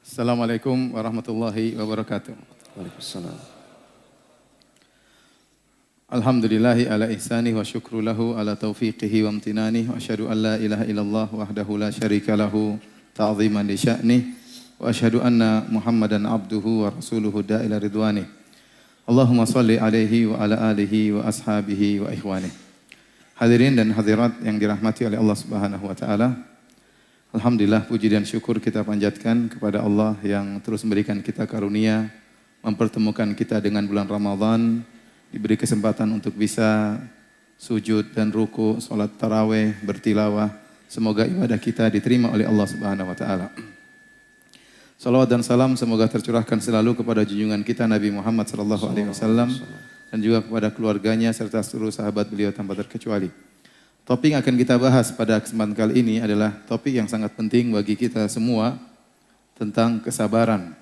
Assalamualaikum warahmatullahi wabarakatuh. Waalaikumsalam. Alhamdulillahi ala ihsanih wa syukru lahu ala taufiqihi wa amtinanih wa asyhadu an la ilaha illallah wahdahu la syarika lahu ta'ziman li sya'nih wa asyhadu anna Muhammadan abduhu wa rasuluhu da'ila ridwanih. Allahumma salli alaihi wa ala alihi wa ashabihi wa ikhwanih. Hadirin dan hadirat yang dirahmati oleh Allah Subhanahu wa taala. Alhamdulillah, puji dan syukur kita panjatkan kepada Allah yang terus memberikan kita karunia, mempertemukan kita dengan bulan Ramadan, diberi kesempatan untuk bisa sujud dan ruku, salat tarawih, bertilawah. Semoga ibadah kita diterima oleh Allah Subhanahu wa taala. Salawat dan salam semoga tercurahkan selalu kepada junjungan kita Nabi Muhammad sallallahu alaihi wasallam dan juga kepada keluarganya serta seluruh sahabat beliau tanpa terkecuali. Topik yang akan kita bahas pada kesempatan kali ini adalah topik yang sangat penting bagi kita semua tentang kesabaran.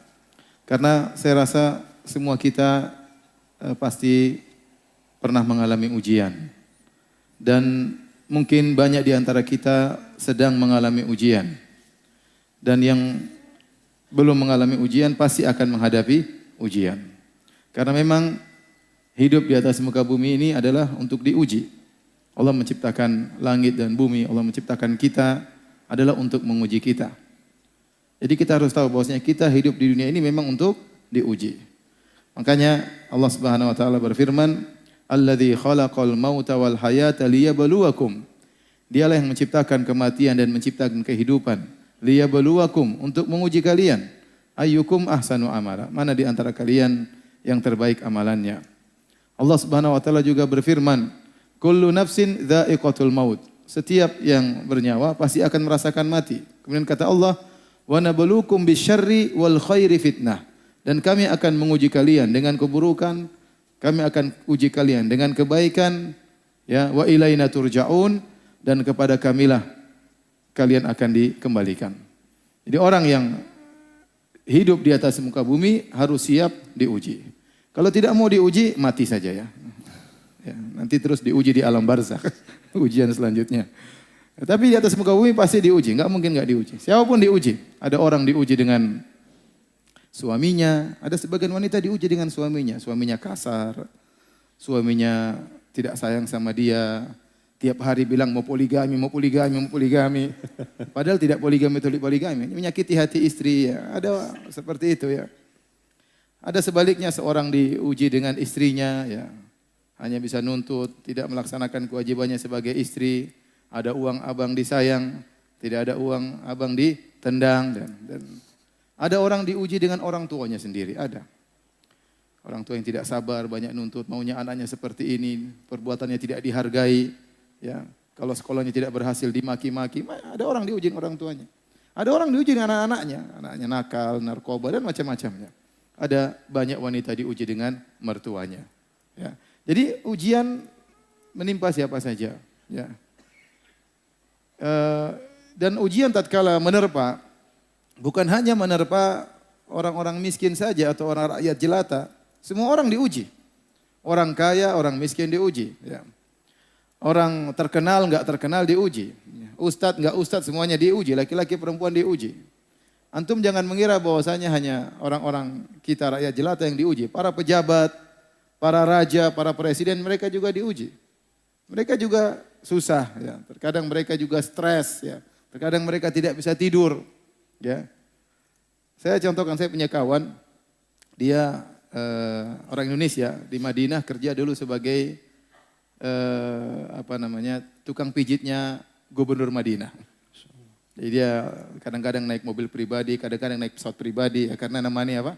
Karena saya rasa semua kita pasti pernah mengalami ujian. Dan mungkin banyak di antara kita sedang mengalami ujian. Dan yang belum mengalami ujian pasti akan menghadapi ujian. Karena memang hidup di atas muka bumi ini adalah untuk diuji. Allah menciptakan langit dan bumi, Allah menciptakan kita adalah untuk menguji kita. Jadi kita harus tahu bahwasanya kita hidup di dunia ini memang untuk diuji. Makanya Allah Subhanahu wa taala berfirman, "Alladzi khalaqal mauta wal hayata liyabluwakum." Dialah yang menciptakan kematian dan menciptakan kehidupan. Liyabluwakum, untuk menguji kalian. Ayyukum ahsanu amala. Mana di antara kalian yang terbaik amalannya. Allah Subhanahu wa taala juga berfirman, kullu nafsin dha'iqatul maut. Setiap yang bernyawa pasti akan merasakan mati. Kemudian kata Allah, wa nabluukum bisyarri wal khairi fitnah. Dan kami akan menguji kalian dengan keburukan, kami akan uji kalian dengan kebaikan, ya, wa ilaina turja'un, dan kepada kamilah kalian akan dikembalikan. Jadi orang yang hidup di atas muka bumi harus siap diuji. Kalau tidak mau diuji, mati saja ya. Ya, nanti terus diuji di alam barzakh, ujian selanjutnya. Ya, tapi di atas muka bumi pasti diuji, nggak mungkin nggak diuji. Siapapun diuji. Ada orang diuji dengan suaminya, ada sebagian wanita diuji dengan suaminya. Suaminya kasar, suaminya tidak sayang sama dia. Tiap hari bilang mau poligami, mau poligami, mau poligami. Padahal tidak poligami, poligami. Menyakiti hati istri, ya. Ada seperti itu ya. Ada sebaliknya seorang diuji dengan istrinya, ya. Hanya bisa nuntut, tidak melaksanakan kewajibannya sebagai istri. Ada uang abang disayang, tidak ada uang abang ditendang. Dan ada orang diuji dengan orang tuanya sendiri, ada. Orang tua yang tidak sabar, banyak nuntut, maunya anaknya seperti ini, perbuatannya tidak dihargai. Ya, kalau sekolahnya tidak berhasil dimaki-maki, ada orang diuji dengan orang tuanya. Ada orang diuji dengan anak-anaknya, anaknya nakal, narkoba dan macam-macamnya. Ada banyak wanita diuji dengan mertuanya. Ya. Jadi ujian menimpa siapa saja, ya. Dan ujian tatkala menerpa, bukan hanya menerpa orang-orang miskin saja atau orang rakyat jelata, semua orang diuji. Orang kaya, orang miskin diuji. Ya. Orang terkenal, enggak terkenal diuji. Ustadz, enggak ustadz, semuanya diuji. Laki-laki, perempuan diuji. Antum jangan mengira bahwasanya hanya orang-orang kita rakyat jelata yang diuji. Para pejabat, para raja, para presiden, mereka juga diuji. Mereka juga susah, ya. Terkadang mereka juga stres, ya. Terkadang mereka tidak bisa tidur, ya. Saya contohkan, saya punya kawan, dia orang Indonesia di Madinah, kerja dulu sebagai tukang pijitnya gubernur Madinah. Jadi dia kadang-kadang naik mobil pribadi, kadang-kadang naik pesawat pribadi, ya, karena namanya apa?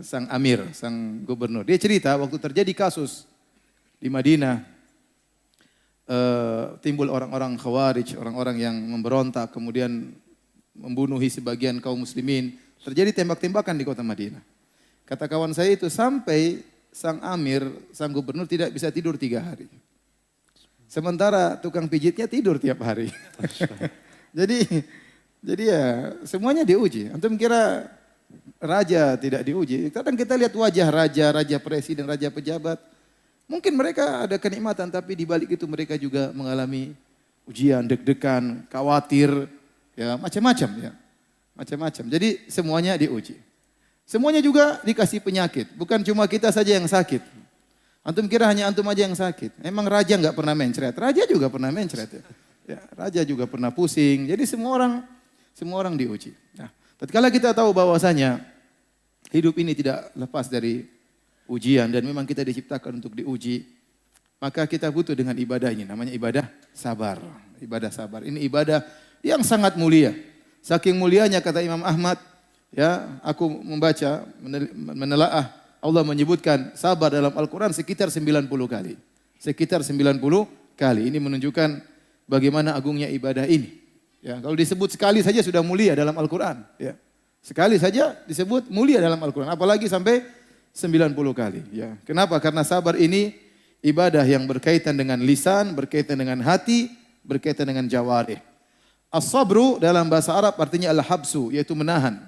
Sang amir, sang gubernur. Dia cerita waktu terjadi kasus di Madinah, timbul orang-orang khawarij, orang-orang yang memberontak, kemudian membunuhi sebagian kaum muslimin. Terjadi tembak-tembakan di kota Madinah. Kata kawan saya itu sampai sang amir, sang gubernur tidak bisa tidur 3 hari. Sementara tukang pijitnya tidur tiap hari. Jadi ya semuanya diuji. Antum kira raja tidak diuji. Kadang kita lihat wajah raja, raja presiden, raja pejabat. Mungkin mereka ada kenikmatan, tapi di balik itu mereka juga mengalami ujian, deg-degan, khawatir, ya macam-macam ya. Macam-macam. Jadi semuanya diuji. Semuanya juga dikasih penyakit. Bukan cuma kita saja yang sakit. Antum kira hanya antum aja yang sakit. Emang raja nggak pernah mencret? Raja juga pernah mencret. Ya, raja juga pernah pusing. Jadi semua orang diuji. Nah, tatkala kita tahu bahwasanya hidup ini tidak lepas dari ujian dan memang kita diciptakan untuk diuji, maka kita butuh dengan ibadah ini. Namanya ibadah sabar. Ibadah sabar. Ini ibadah yang sangat mulia. Saking mulianya kata Imam Ahmad, ya, aku membaca, menelaah, Allah menyebutkan sabar dalam Al-Quran sekitar 90 kali. Sekitar 90 kali. Ini menunjukkan bagaimana agungnya ibadah ini. Ya, kalau disebut sekali saja sudah mulia dalam Al-Quran. Ya. Sekali saja disebut mulia dalam Al-Quran. Apalagi sampai 90 kali. Ya. Kenapa? Karena sabar ini ibadah yang berkaitan dengan lisan, berkaitan dengan hati, berkaitan dengan jawarih. As-sabru dalam bahasa Arab artinya al-habsu, yaitu menahan.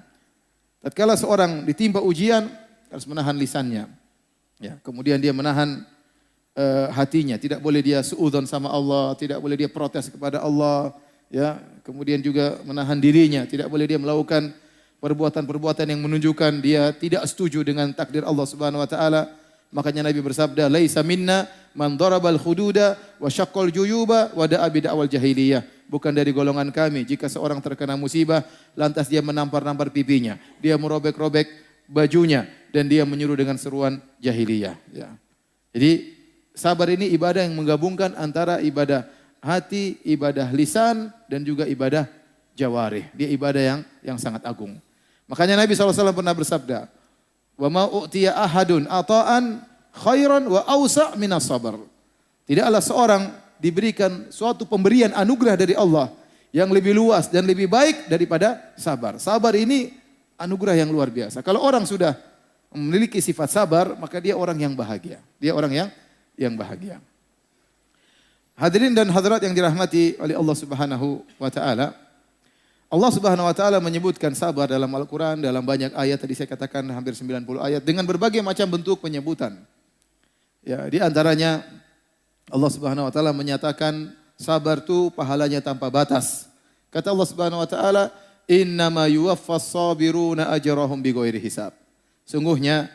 Tatkala seorang ditimpa ujian, harus menahan lisannya. Ya, kemudian dia menahan hatinya. Tidak boleh dia suudzon sama Allah, tidak boleh dia protes kepada Allah. Ya, kemudian juga menahan dirinya. Tidak boleh dia melakukan perbuatan-perbuatan yang menunjukkan dia tidak setuju dengan takdir Allah Subhanahu wa taala. Makanya Nabi bersabda, "Laisa minna man darabal khududa wa syaqqal juyuba wa da'a bid'awal jahiliyah." Bukan dari golongan kami jika seorang terkena musibah lantas dia menampar-nampar pipinya, dia merobek-robek bajunya dan dia menyuruh dengan seruan jahiliyah, ya. Jadi sabar ini ibadah yang menggabungkan antara ibadah hati, ibadah lisan dan juga ibadah jawarih. Dia ibadah yang sangat agung. Makanya Nabi SAW pernah bersabda, "Wa ma u'tiya ahadun ata'an khairan wa awsa' minas sabar." Tidaklah seorang diberikan suatu pemberian anugerah dari Allah yang lebih luas dan lebih baik daripada sabar. Sabar ini anugerah yang luar biasa. Kalau orang sudah memiliki sifat sabar, maka dia orang yang bahagia. Dia orang yang bahagia. Hadirin dan hadirat yang dirahmati oleh Allah Subhanahu wa taala. Allah Subhanahu wa taala menyebutkan sabar dalam Al-Qur'an dalam banyak ayat, tadi saya katakan hampir 90 ayat dengan berbagai macam bentuk penyebutan. Ya, di antaranya Allah Subhanahu wa taala menyatakan sabar itu pahalanya tanpa batas. Kata Allah Subhanahu wa taala, "Innama yuwaffas sabiruna ajrahum bighairi hisab." Sungguhnya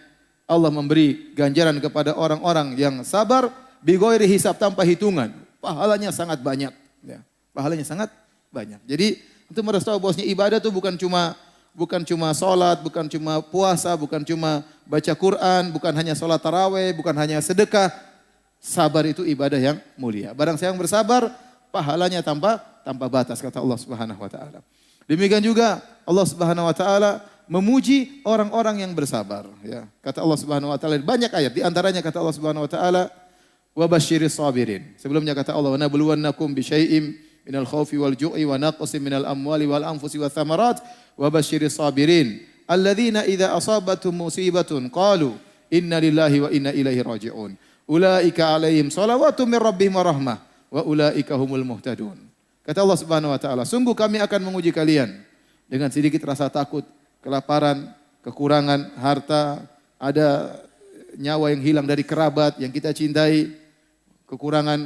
Allah memberi ganjaran kepada orang-orang yang sabar bighairi hisab, tanpa hitungan. Pahalanya sangat banyak, ya. Pahalanya sangat banyak. Jadi untuk harus tahu bahwasanya ibadah itu bukan cuma salat, bukan cuma puasa, bukan cuma baca Quran, bukan hanya salat tarawih, bukan hanya sedekah. Sabar itu ibadah yang mulia. Barang siapa yang bersabar, pahalanya tanpa batas, kata Allah Subhanahu wa taala. Demikian juga Allah Subhanahu wa taala memuji orang-orang yang bersabar, ya. Kata Allah Subhanahu wa taala banyak ayat, di antaranya kata Allah Subhanahu wa taala, "Wa basyiris sabirin." Sebelumnya kata Allah, "Wa nabluwannakum bi syai'im minal khaufi wal ju'i wa naqsin minal amwali wal anfusi wath thamarat wa basyiris sabirin alladzina idza asabatuhum musibatun qalu inna lillahi wa inna ilaihi raji'un. Ulaika alaihim salawatu mir rabbihim wa rahmah wa ulaika humul muhtadun." Kata Allah Subhanahu wa taala, sungguh kami akan menguji kalian dengan sedikit rasa takut, kelaparan, kekurangan harta, ada nyawa yang hilang dari kerabat yang kita cintai, kekurangan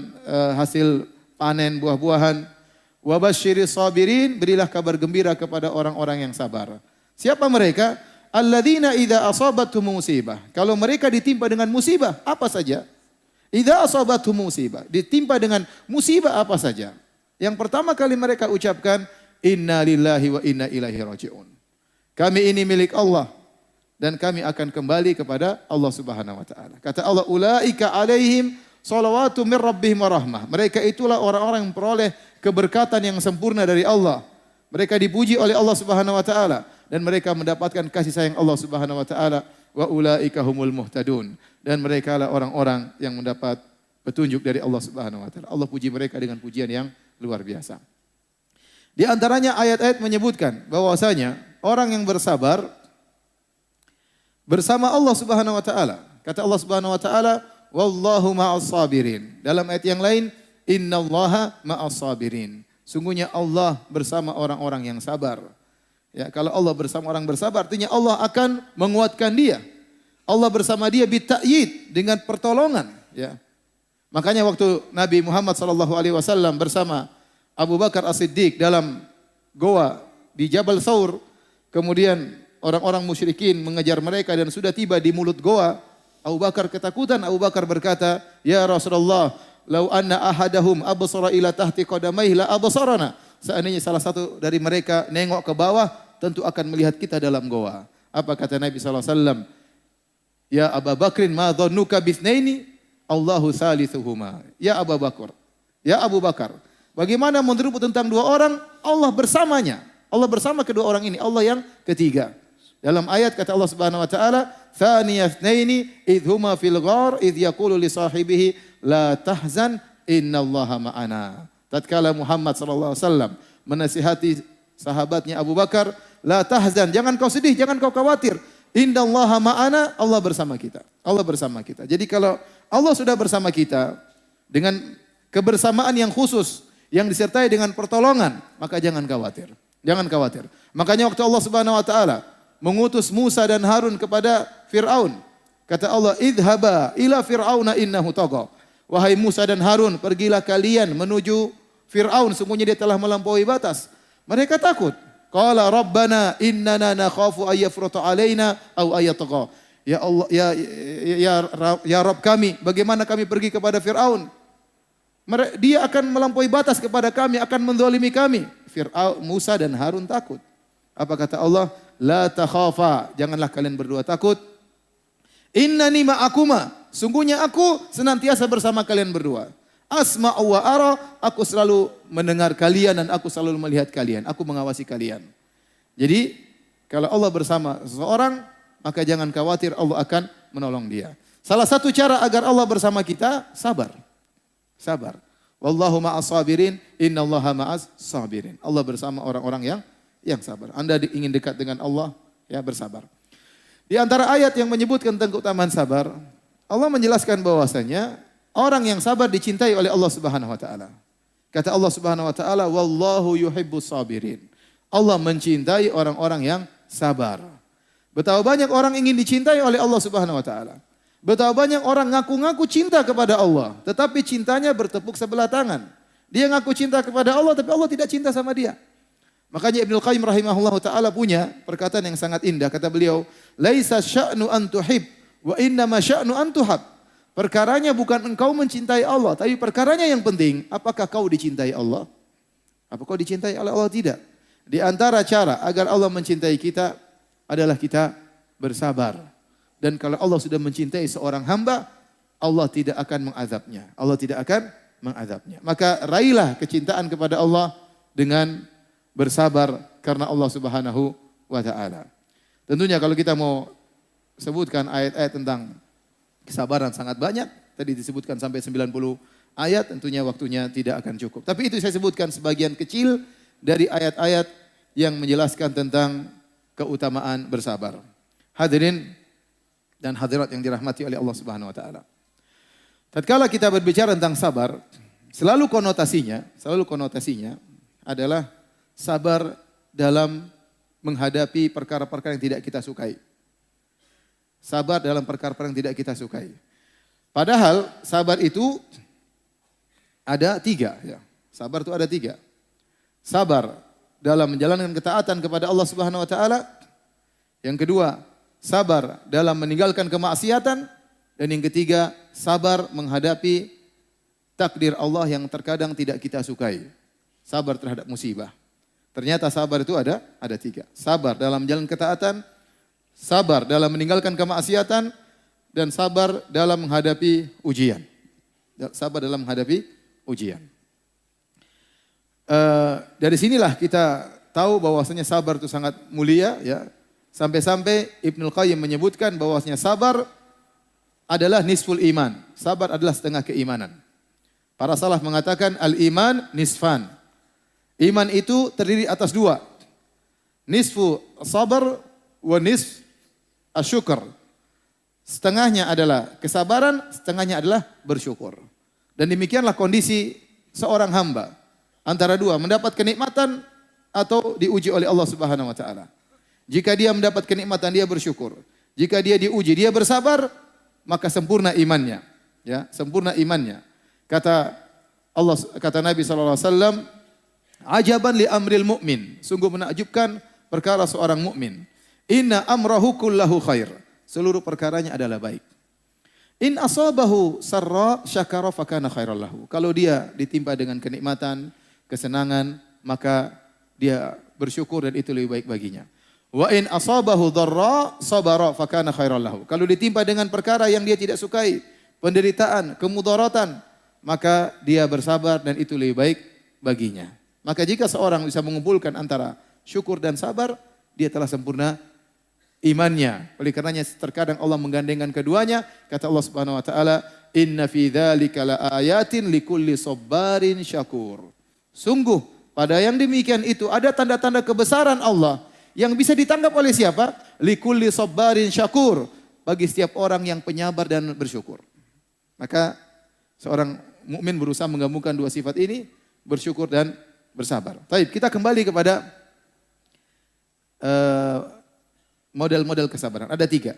hasil panen buah-buahan. Wa basyiris sabirin, berilah kabar gembira kepada orang-orang yang sabar. Siapa mereka? Alladzina idza asabatuhum musibah. Kalau mereka ditimpa dengan musibah apa saja? Idza asabatuhum musibah, ditimpa dengan musibah apa saja? Yang pertama kali mereka ucapkan, inna lillahi wa inna ilaihi raji'un. Kami ini milik Allah dan kami akan kembali kepada Allah Subhanahu wa taala. Kata Allah, ulaika alaihim salawatu mir rabbihim wa rahmah. Mereka itulah orang-orang yang memperoleh keberkatan yang sempurna dari Allah. Mereka dipuji oleh Allah Subhanahu wa taala dan mereka mendapatkan kasih sayang Allah Subhanahu wa taala. Wa ulaika humul muhtadun, dan mereka lah orang-orang yang mendapat petunjuk dari Allah Subhanahu wa taala. Allah puji mereka dengan pujian yang luar biasa. Di antaranya ayat-ayat menyebutkan bahwasanya orang yang bersabar bersama Allah Subhanahu wa taala. Kata Allah Subhanahu wa taala, wallahu ma'as sabirin. Dalam ayat yang lain, innallaha ma'as sabirin. Sungguhnya Allah bersama orang-orang yang sabar. Ya, kalau Allah bersama orang bersabar, artinya Allah akan menguatkan dia. Allah bersama dia bita'yid, dengan pertolongan. Ya. Makanya waktu Nabi Muhammad SAW bersama Abu Bakar As-Siddiq dalam goa di Jabal Thawr, kemudian orang-orang musyrikin mengejar mereka dan sudah tiba di mulut goa, Abu Bakar ketakutan. Abu Bakar berkata, "Ya Rasulullah, lau anna ahadahum absara ila tahti qadamaihi la absarana." Seandainya salah satu dari mereka nengok ke bawah, tentu akan melihat kita dalam goa. Apa kata Nabi SAW? "Ya Abu Bakrin, ma dhannuka bithnaini? Allahu thalithuhuma." Ya Abu Bakar, ya Abu Bakar, bagaimana menurutmu tentang dua orang? Allah bersamanya. Allah bersama kedua orang ini. Allah yang ketiga. Dalam ayat kata Allah Subhanahu wa taala, "Thaniyatnaini idh huma fil ghar idh yaqulu li sahibihi la tahzan innallaha ma'ana." Tatkala Muhammad sallallahu alaihi wasallam menasihati sahabatnya Abu Bakar, "La tahzan, jangan kau sedih, jangan kau khawatir. Innallaha ma'ana, Allah bersama kita." Allah bersama kita. Jadi kalau Allah sudah bersama kita dengan kebersamaan yang khusus yang disertai dengan pertolongan, maka jangan khawatir. Jangan khawatir. Makanya waktu Allah Subhanahu wa taala mengutus Musa dan Harun kepada Fir'aun, kata Allah, "Idhaba ila Fir'auna innahu tagha." Wahai Musa dan Harun, pergilah kalian menuju Fir'aun, sungguhnya dia telah melampaui batas. Mereka takut. Qala rabbana innana nakhafu ay yafruta alaina aw ay yatgha. Ya Allah, ya Rabb kami, bagaimana kami pergi kepada Fir'aun? Dia akan melampaui batas kepada kami, akan menzalimi kami. Fir'aun, Musa dan Harun takut. Apa kata Allah? La takhafa, janganlah kalian berdua takut. Innani ma'akuma, sungguhnya aku senantiasa bersama kalian berdua. Asma'u wa ara, aku selalu mendengar kalian dan aku selalu melihat kalian. Aku mengawasi kalian. Jadi, kalau Allah bersama seseorang, maka jangan khawatir, Allah akan menolong dia. Salah satu cara agar Allah bersama kita, sabar. Sabar. Wallahu ma'as sabirin, innallaha ma'as sabirin. Allah bersama orang-orang yang sabar. Anda ingin dekat dengan Allah, ya bersabar. Di antara ayat yang menyebutkan tentang keutamaan sabar, Allah menjelaskan bahwasanya orang yang sabar dicintai oleh Allah Subhanahu wa taala. Kata Allah Subhanahu wa taala, "Wallahu yuhibbus sabirin." Allah mencintai orang-orang yang sabar. Betapa banyak orang ingin dicintai oleh Allah Subhanahu wa taala. Betapa banyak orang ngaku-ngaku cinta kepada Allah, tetapi cintanya bertepuk sebelah tangan. Dia ngaku cinta kepada Allah, tapi Allah tidak cinta sama dia. Makanya Ibnu Qayyim rahimahullah ta'ala punya perkataan yang sangat indah. Kata beliau, "Laisa sya'nu an tuhib, wa innama sya'nu an tuhab." Perkaranya bukan engkau mencintai Allah, tapi perkaranya yang penting, apakah kau dicintai Allah? Apakah kau dicintai oleh Allah? Tidak. Di antara cara agar Allah mencintai kita adalah kita bersabar. Dan kalau Allah sudah mencintai seorang hamba, Allah tidak akan mengazabnya. Allah tidak akan mengazabnya. Maka raihlah kecintaan kepada Allah dengan bersabar karena Allah Subhanahu wa taala. Tentunya kalau kita mau sebutkan ayat-ayat tentang kesabaran sangat banyak. Tadi disebutkan sampai 90 ayat, tentunya waktunya tidak akan cukup. Tapi itu saya sebutkan sebagian kecil dari ayat-ayat yang menjelaskan tentang keutamaan bersabar. Hadirin dan hadirat yang dirahmati oleh Allah Subhanahu wa taala. Tatkala kita berbicara tentang sabar, selalu konotasinya adalah sabar dalam menghadapi perkara-perkara yang tidak kita sukai. Sabar dalam perkara-perkara yang tidak kita sukai. Padahal sabar itu ada 3. Ya. Sabar itu ada 3. Sabar dalam menjalankan ketaatan kepada Allah Subhanahu wa taala. Yang kedua, sabar dalam meninggalkan kemaksiatan. Dan yang ketiga, sabar menghadapi takdir Allah yang terkadang tidak kita sukai. Sabar terhadap musibah. Ternyata sabar itu ada 3. Sabar dalam menjalankan ketaatan, sabar dalam meninggalkan kemaksiatan, dan sabar dalam menghadapi ujian. Sabar dalam menghadapi ujian. Dari sinilah kita tahu bahwasanya sabar itu sangat mulia, ya. Sampai-sampai Ibnu Qayyim menyebutkan bahwasanya sabar adalah nisful iman. Sabar adalah setengah keimanan. Para salaf mengatakan al-iman nisfan. Iman itu terdiri atas 2. Nisfu sabar wa nisf asyukur. Setengahnya adalah kesabaran, setengahnya adalah bersyukur. Dan demikianlah kondisi seorang hamba. Antara 2, mendapat kenikmatan atau diuji oleh Allah Subhanahu wa taala. Jika dia mendapat kenikmatan, dia bersyukur. Jika dia diuji, dia bersabar, maka sempurna imannya. Ya, sempurna imannya. Kata Nabi sallallahu alaihi wasallam, "Ajaban li amril mu'min." Sungguh menakjubkan perkara seorang mukmin. Inna amrahu kullahu khair. Seluruh perkaranya adalah baik. In asabahu sarra syakara fakana khairal lahu. Kalau dia ditimpa dengan kenikmatan, kesenangan, maka dia bersyukur dan itu lebih baik baginya. Wa in asabahu dharra sabara fakana khairal lahu. Kalau ditimpa dengan perkara yang dia tidak sukai, penderitaan, kemudaratan, maka dia bersabar dan itu lebih baik baginya. Maka jika seorang bisa mengumpulkan antara syukur dan sabar, dia telah sempurna imannya. Oleh karenanya terkadang Allah menggandengkan keduanya. Kata Allah Subhanahu wa taala, "Inna fi dzalika laayatin likulli sabarin syakur." Sungguh pada yang demikian itu ada tanda-tanda kebesaran Allah yang bisa ditangkap oleh siapa? Likulli sabarin syakur. Bagi setiap orang yang penyabar dan bersyukur. Maka seorang mukmin berusaha menggabungkan dua sifat ini, bersyukur dan bersabar. Baik, kita kembali kepada model-model kesabaran. Ada 3.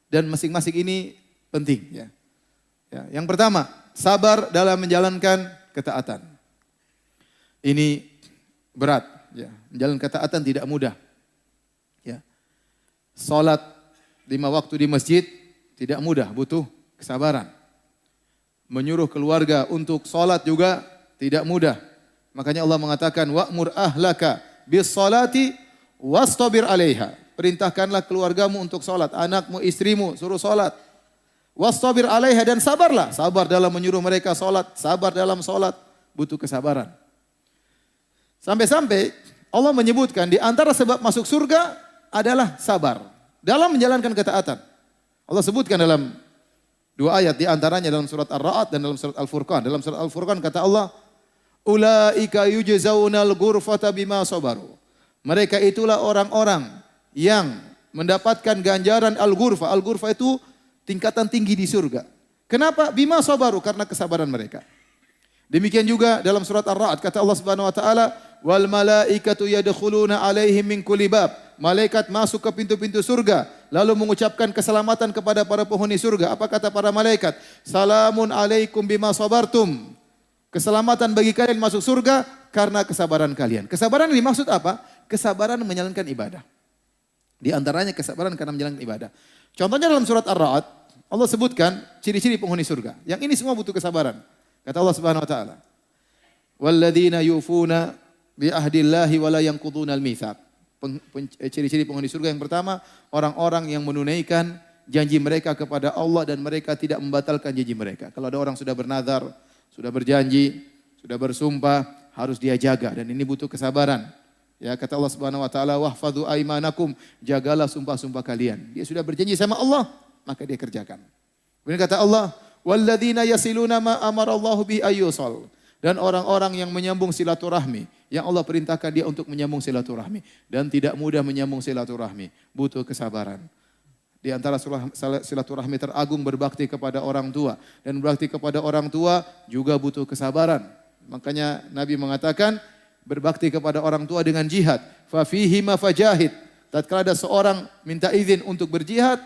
Dan masing-masing ini penting. Ya. Yang pertama, sabar dalam menjalankan ketaatan. Ini berat. Ya. Menjalankan ketaatan tidak mudah. Ya. Salat 5 waktu di masjid tidak mudah, butuh kesabaran. Menyuruh keluarga untuk salat juga tidak mudah. Makanya Allah mengatakan, wa'mur ahlaka bis salati wastabir 'alaiha. Perintahkanlah keluargamu untuk salat, anakmu, istrimu suruh salat. Wastabir 'alaiha, dan sabarlah. Sabar dalam menyuruh mereka salat, sabar dalam salat, butuh kesabaran. Sampai-sampai Allah menyebutkan di antara sebab masuk surga adalah sabar dalam menjalankan ketaatan. Allah sebutkan dalam 2 ayat, di antaranya dalam surat Ar-Ra'd dan dalam surat Al-Furqan. Dalam surat Al-Furqan kata Allah, ulaika yujzaunal ghurfata bima sabaru. Mereka itulah orang-orang yang mendapatkan ganjaran al-ghurfa. Al-ghurfa itu tingkatan tinggi di surga. Kenapa? Bima sabaru, karena kesabaran mereka. Demikian juga dalam surat Ar-Ra'd kata Allah Subhanahu wa taala, wal malaikatu yadkhuluna alaihim min kulli bab. Malaikat masuk ke pintu-pintu surga lalu mengucapkan keselamatan kepada para penghuni surga. Apa kata para malaikat? Salamun alaikum bima sabartum. Keselamatan bagi kalian masuk surga karena kesabaran kalian. Kesabaran yang dimaksud apa? Kesabaran menjalankan ibadah. Di antaranya kesabaran karena menjalankan ibadah. Contohnya dalam surat Ar-Ra'd, Allah sebutkan ciri-ciri penghuni surga. Yang ini semua butuh kesabaran. Kata Allah Subhanahu wa taala, "Walladzina yufuna bi ahdillahi wa la yanquduna al-mitsaq." Ciri-ciri penghuni surga yang pertama, orang-orang yang menunaikan janji mereka kepada Allah dan mereka tidak membatalkan janji mereka. Kalau ada orang sudah bernazar, sudah berjanji, sudah bersumpah, harus dia jaga, dan ini butuh kesabaran. Ya, kata Allah Subhanahu wa taala, "Wahfadzu aimanakum." Jagalah sumpah-sumpah kalian. Dia sudah berjanji sama Allah, maka dia kerjakan. Kemudian kata Allah, "Walladzina yasiluna ma amarallahu bi ayyusal." Dan orang-orang yang menyambung silaturahmi, yang Allah perintahkan dia untuk menyambung silaturahmi dan tidak mudah menyambung silaturahmi, butuh kesabaran. Di antara silaturahmi teragung berbakti kepada orang tua, dan berbakti kepada orang tua juga butuh kesabaran. Makanya Nabi mengatakan, berbakti kepada orang tua dengan jihad. Fa fihi ma fajahid. Tatkala ada seorang minta izin untuk berjihad,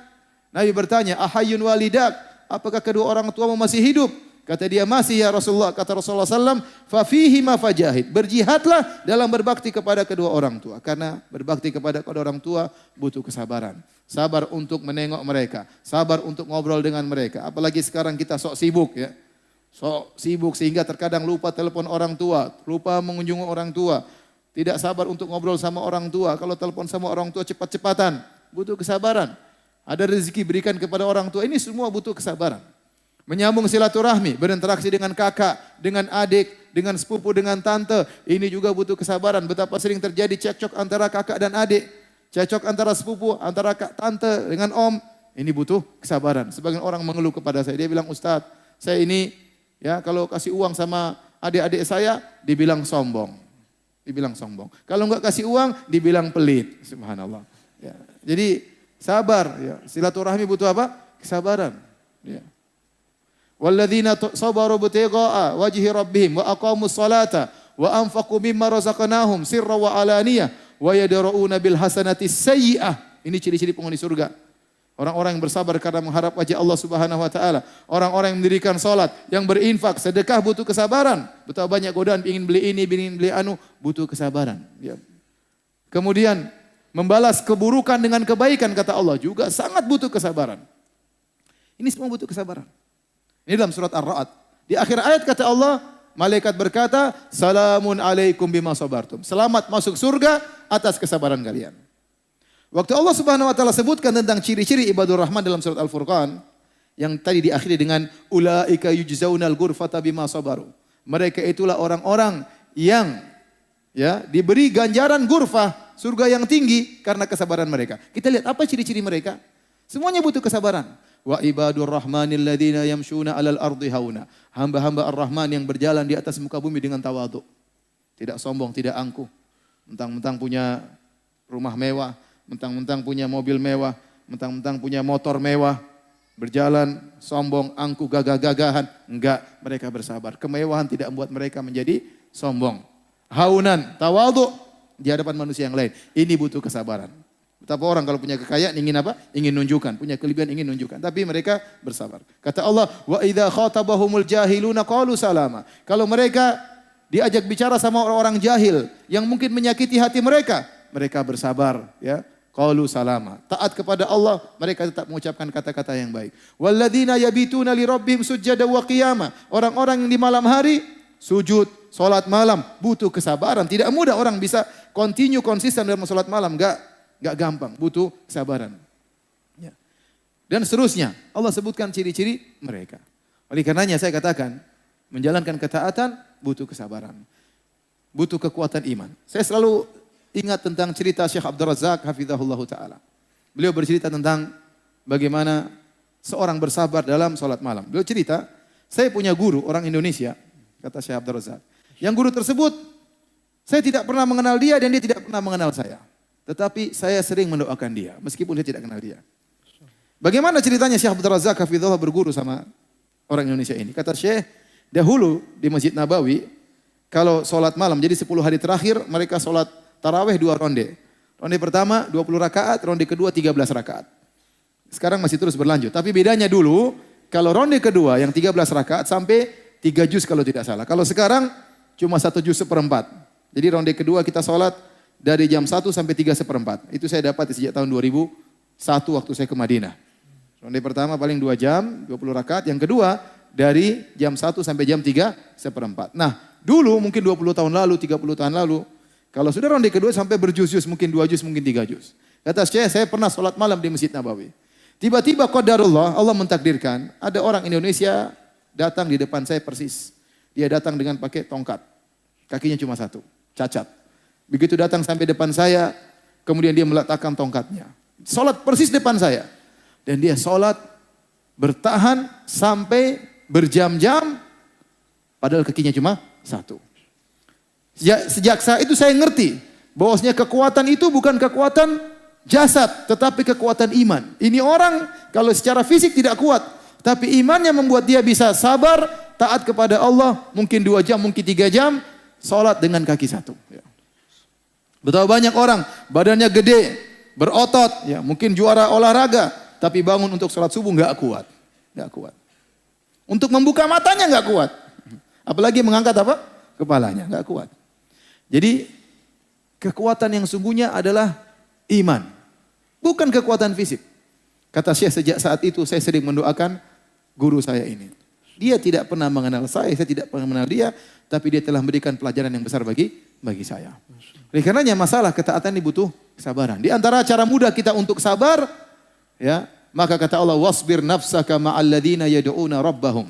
Nabi bertanya, ahayyun walidak? Apakah kedua orang tuamu masih hidup? Kata dia, masih ya Rasulullah. Kata Rasulullah SAW, fa fihi ma fajahid. Berjihadlah dalam berbakti kepada kedua orang tua. Karena berbakti kepada kedua orang tua butuh kesabaran. Sabar untuk menengok mereka. Sabar untuk ngobrol dengan mereka. Apalagi sekarang kita sok sibuk ya. Sok sibuk sehingga terkadang lupa telepon orang tua, lupa mengunjungi orang tua, tidak sabar untuk ngobrol sama orang tua. Kalau telepon sama orang tua cepat-cepatan, butuh kesabaran. Ada rezeki berikan kepada orang tua, ini semua butuh kesabaran. Menyambung silaturahmi, berinteraksi dengan kakak, dengan adik, dengan sepupu, dengan tante, ini juga butuh kesabaran. Betapa sering terjadi cekcok antara kakak dan adik, cekcok antara sepupu, antara tante dengan om, ini butuh kesabaran. Sebagian orang mengeluh kepada saya, dia bilang, Ustadz, saya ini ya, kalau kasih uang sama adik-adik saya, dibilang sombong. Dibilang sombong. Kalau enggak kasih uang, dibilang pelit. Subhanallah. Ya. Jadi sabar. Ya. Silaturahmi butuh apa? Kesabaran. Ya. Walladzina sabaru butigha'a wajhi rabbihim wa aqamus salata wa anfaqu mimma razaqnahum sirra wa alaniyah wa yadra'una bil hasanati sayyi'ah. Ini ciri-ciri penghuni surga. Orang-orang yang bersabar karena mengharap wajah Allah Subhanahu wa taala. Orang-orang yang mendirikan salat, yang berinfak, sedekah butuh kesabaran. Betapa banyak godaan ingin beli ini, ingin beli anu, butuh kesabaran. Ya. Kemudian Membalas keburukan dengan kebaikan kata Allah juga sangat butuh kesabaran. Ini semua butuh kesabaran. Ini dalam surat Ar-Ra'd. Di akhir ayat kata Allah, malaikat berkata, "Salamun alaikum bima sabartum." Selamat masuk surga atas kesabaran kalian. Waktu Allah Subhanahu wa taala sebutkan tentang ciri-ciri ibadur rahman dalam surat Al-Furqan yang tadi diakhiri dengan ulaika yujzaunal ghurfata bima sabaru. Mereka itulah orang-orang yang diberi ganjaran ghurfah, surga yang tinggi karena kesabaran mereka. Kita lihat apa ciri-ciri mereka? Semuanya butuh kesabaran. Wa ibadur rahmanil ladzina yamshuna 'alal ardi hauna. Hamba-hamba Ar-Rahman yang berjalan di atas muka bumi dengan tawadhu. Tidak sombong, tidak angkuh. Mentang-mentang punya rumah mewah, mentang-mentang punya mobil mewah, mentang-mentang punya motor mewah, berjalan sombong, angkuh, gagah-gagahan. Enggak, mereka bersabar. Kemewahan tidak membuat mereka menjadi sombong. Haunan, tawadhu di hadapan manusia yang lain. Ini butuh kesabaran. Betapa orang kalau punya kekayaan ingin apa? Ingin nunjukkan, punya kelebihan ingin nunjukkan. Tapi mereka bersabar. Kata Allah, wa idza khatabahumul jahiluna qalu salama. Kalau mereka diajak bicara sama orang-orang jahil yang mungkin menyakiti hati mereka, mereka bersabar, ya. Qalu salama. Taat kepada Allah, mereka tetap mengucapkan kata-kata yang baik. Walladzina yabituna li rabbihim sujada wa qiyama. Orang-orang yang di malam hari sujud, salat malam, butuh kesabaran. Tidak mudah orang bisa konsisten dalam salat malam, enggak gampang, butuh kesabaran. Ya. Dan seterusnya, Allah sebutkan ciri-ciri mereka. Oleh karenanya saya katakan, menjalankan ketaatan butuh kesabaran. Butuh kekuatan iman. Saya selalu ingat tentang cerita Syekh Abdul Razak hafizahullah ta'ala. Beliau bercerita tentang bagaimana seorang bersabar dalam salat malam. Beliau cerita, saya punya guru orang Indonesia, kata Syekh Abdul Razak. Yang guru tersebut, saya tidak pernah mengenal dia dan dia tidak pernah mengenal saya. Tetapi saya sering mendoakan dia, meskipun dia tidak kenal dia. Bagaimana ceritanya Syekh Abdul Razak hafizahullah berguru sama orang Indonesia ini? Kata Syekh, dahulu di Masjid Nabawi, kalau sholat malam, jadi 10 hari terakhir mereka sholat taraweh 2 ronde. Ronde pertama 20 rakaat, ronde kedua 13 rakaat. Sekarang masih terus berlanjut. Tapi bedanya dulu, kalau ronde kedua yang 13 rakaat sampai 3 juz kalau tidak salah. Kalau sekarang cuma 1 juz seperempat. Jadi ronde kedua kita sholat dari jam 1 sampai 3 seperempat. Itu saya dapat sejak tahun 2001 waktu saya ke Madinah. Ronde pertama paling 2 jam, 20 rakaat. Yang kedua dari jam 1 sampai jam 3 seperempat. Nah dulu mungkin 20 tahun lalu, 30 tahun lalu. Kalau sudah ronde kedua sampai berjuz-juz, mungkin 2 juz, mungkin 3 juz. Kata saya pernah sholat malam di Masjid Nabawi. Tiba-tiba qadarullah, Allah mentakdirkan ada orang Indonesia datang di depan saya persis. Dia datang dengan pakai tongkat. Kakinya cuma 1, cacat. Begitu datang sampai depan saya, kemudian dia meletakkan tongkatnya. Sholat persis depan saya. Dan dia sholat bertahan sampai berjam-jam, padahal kakinya cuma 1. Sejak saat itu saya ngerti, bahwasanya kekuatan itu bukan kekuatan jasad, tetapi kekuatan iman. Ini orang kalau secara fisik tidak kuat, tapi imannya membuat dia bisa sabar, taat kepada Allah, mungkin 2 jam, mungkin 3 jam, sholat dengan kaki 1. Ya. Betapa banyak orang badannya gede, berotot, ya mungkin juara olahraga, tapi bangun untuk sholat subuh nggak kuat, nggak kuat. Untuk membuka matanya nggak kuat, apalagi mengangkat apa? Kepalanya nggak kuat. Jadi kekuatan yang sungguhnya adalah iman, bukan kekuatan fisik. Kata Syekh, sejak saat itu saya sering mendoakan guru saya ini. Dia tidak pernah mengenal saya tidak pernah mengenal dia, tapi dia telah memberikan pelajaran yang besar bagi saya. Oleh karenanya masalah ketaatan ini butuh kesabaran. Di antara cara mudah kita untuk sabar, ya, maka kata Allah, wasbir nafsaka ma'al ladzina yad'una rabbahum.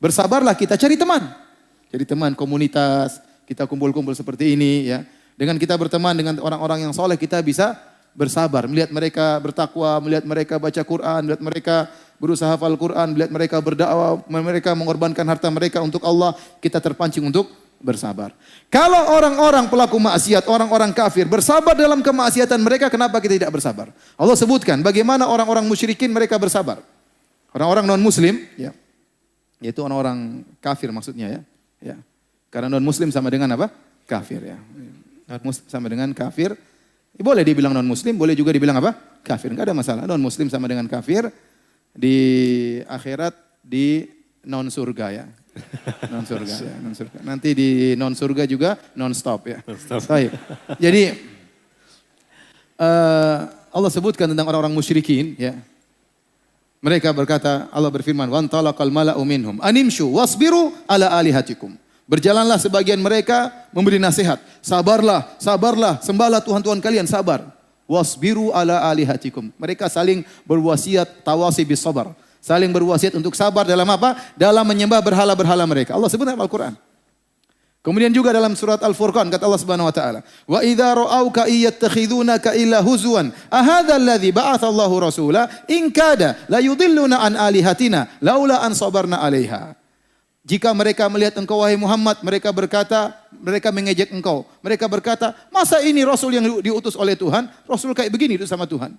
Bersabarlah, kita cari teman. Cari teman komunitas, kita kumpul-kumpul seperti ini, ya. Dengan kita berteman dengan orang-orang yang soleh, kita bisa bersabar. Melihat mereka bertakwa, melihat mereka baca Quran, melihat mereka berusaha hafal Quran, melihat mereka berdakwah, mereka mengorbankan harta mereka untuk Allah, kita terpancing untuk bersabar. Kalau orang-orang pelaku maksiat, orang-orang kafir bersabar dalam kemaksiatan mereka, kenapa kita tidak bersabar? Allah sebutkan bagaimana orang-orang musyrikin mereka bersabar. Orang-orang non-muslim, ya, yaitu orang-orang kafir maksudnya, ya. Karena non-muslim sama dengan apa? Kafir, ya. Non-muslim sama dengan kafir. Boleh dibilang non-muslim, boleh juga dibilang apa? Kafir, enggak ada masalah. Non-muslim sama dengan kafir, di akhirat di non-surga, ya. Non-surga, ya, non-surga. Nanti di non-surga juga non-stop, ya. Non-stop. Jadi Allah sebutkan tentang orang-orang musyrikin, ya. Mereka berkata, Allah berfirman, "Wan talaqal mala'u minhum animshu wasbiru ala alihatikum." Berjalanlah sebagian mereka memberi nasihat. Sabarlah, sabarlah, sembahlah Tuhan-Tuhan kalian, sabar. Wasbiru ala alihatikum. Mereka saling berwasiat tawasi bis sabar. Saling berwasiat untuk sabar dalam apa? Dalam menyembah berhala-berhala mereka. Allah sebut dalam Al-Quran. Kemudian juga dalam surat Al-Furqan kata Allah Subhanahu wa taala, "Wa idza ra'auka iyattakhidunaka illa huzwan, ahadha alladhi ba'atha Allahu rasula in kada la yudilluna an alihatina laula an sabarna 'alaiha." Jika mereka melihat engkau wahai Muhammad, mereka berkata, mereka mengejek engkau. Mereka berkata, "Masa ini rasul yang diutus oleh Tuhan, rasul kayak begini itu sama Tuhan."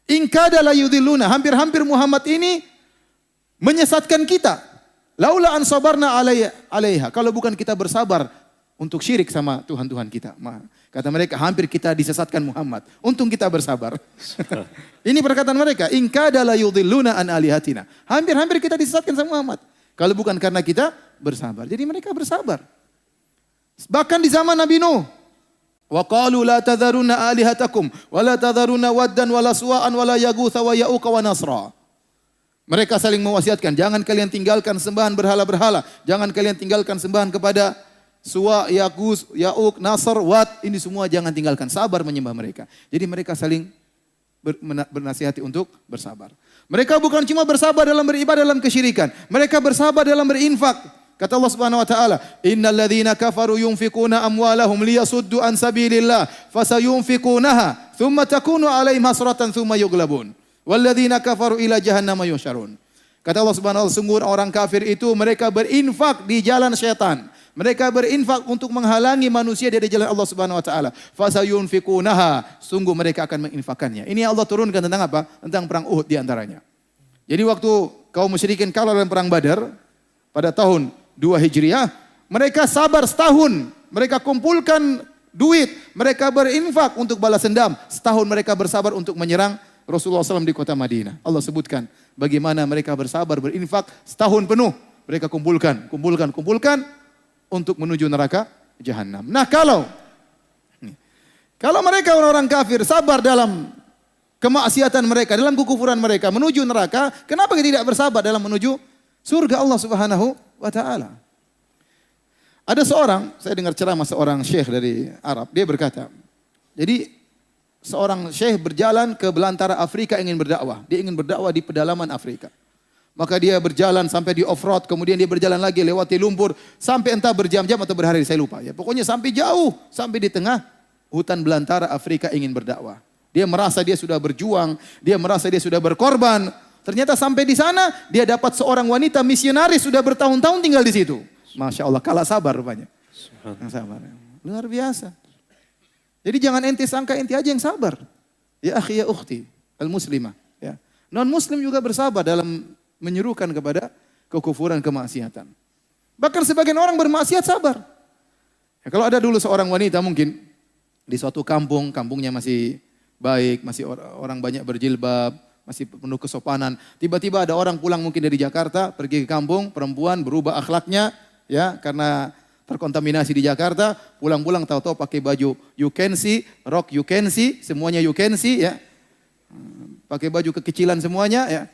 In kada la yudilluna, hampir-hampir Muhammad ini menyesatkan kita. Laula an sabarna alaiha. Kalau bukan kita bersabar untuk syirik sama Tuhan-Tuhan kita. Kata mereka, hampir kita disesatkan Muhammad. Untung kita bersabar. Ini perkataan mereka. In kada la yudilluna an alihatina. Hampir-hampir kita disesatkan sama Muhammad. Kalau bukan karena kita bersabar. Jadi mereka bersabar. Bahkan di zaman Nabi Nuh. Wa qalu la tadharunna alihatakum. Wa la tadharunna waddan wa la suwa'an wa la yagutha wa ya'uqa wa nasra. Mereka saling mewasiatkan, jangan kalian tinggalkan sembahan berhala-berhala. Jangan kalian tinggalkan sembahan kepada Suwa, Yagus, Ya'uq, Nasr, Wad. Ini semua jangan tinggalkan. Sabar menyembah mereka. Jadi mereka saling bernasihati untuk bersabar. Mereka bukan cuma bersabar dalam beribadah dalam kesyirikan. Mereka bersabar dalam berinfak. Kata Allah Subhanahu wa taala, "Innal ladzina kafaru yunfikuna amwalahum liyasuddu an sabilillah, fasayunfikunaha, thumma takunu 'alaihim hasratan thumma yughlabun. Walladzina kafaru ila jahannama yusyarun." Kata Allah Subhanahu wa taala, sungguh orang kafir itu mereka berinfak di jalan syaitan. Mereka berinfak untuk menghalangi manusia dari jalan Allah Subhanahu wa taala. Fasayunfikunaha, sungguh mereka akan menginfakkannya. Ini Allah turunkan tentang apa? Tentang perang Uhud di antaranya. Jadi waktu kaum musyrikin kalah dalam perang Badar pada tahun 2 Hijriah, mereka sabar setahun. Mereka kumpulkan duit, mereka berinfak untuk balas dendam. Setahun mereka bersabar untuk menyerang Rasulullah SAW di kota Madinah. Allah sebutkan bagaimana mereka bersabar berinfak setahun penuh. Mereka kumpulkan untuk menuju neraka jahanam. Nah kalau mereka orang-orang kafir sabar dalam kemaksiatan mereka, dalam kekufuran mereka menuju neraka, kenapa kita tidak bersabar dalam menuju surga Allah Subhanahu wa taala? Ada seorang, saya dengar ceramah seorang syekh dari Arab, dia berkata, jadi seorang syekh berjalan ke belantara Afrika ingin berdakwah. Dia ingin berdakwah di pedalaman Afrika. Maka dia berjalan sampai di off-road, kemudian dia berjalan lagi lewati lumpur, sampai entah berjam-jam atau berhari, saya lupa. Ya, pokoknya sampai jauh, sampai di tengah hutan belantara Afrika ingin berdakwah. Dia merasa dia sudah berjuang, dia merasa dia sudah berkorban. Ternyata sampai di sana, dia dapat seorang wanita misionaris sudah bertahun-tahun tinggal di situ. Masya Allah, kalah sabar rupanya. Sabar. Luar biasa. Jadi jangan ente sangka ente aja yang sabar. Ya akhi ya ukhti, al-muslimah. Ya. Non-muslim juga bersabar dalam menyerukan kepada kekufuran, kemaksiatan. Bahkan sebagian orang bermaksiat sabar. Ya, kalau ada dulu seorang wanita mungkin di suatu kampung, kampungnya masih baik, masih orang banyak berjilbab, masih penuh kesopanan. Tiba-tiba ada orang pulang mungkin dari Jakarta, pergi ke kampung, perempuan berubah akhlaknya, ya karena terkontaminasi di Jakarta, pulang-pulang tahu-tahu pakai baju you can see, rok you can see, semuanya you can see, ya. Pakai baju kekecilan semuanya, ya.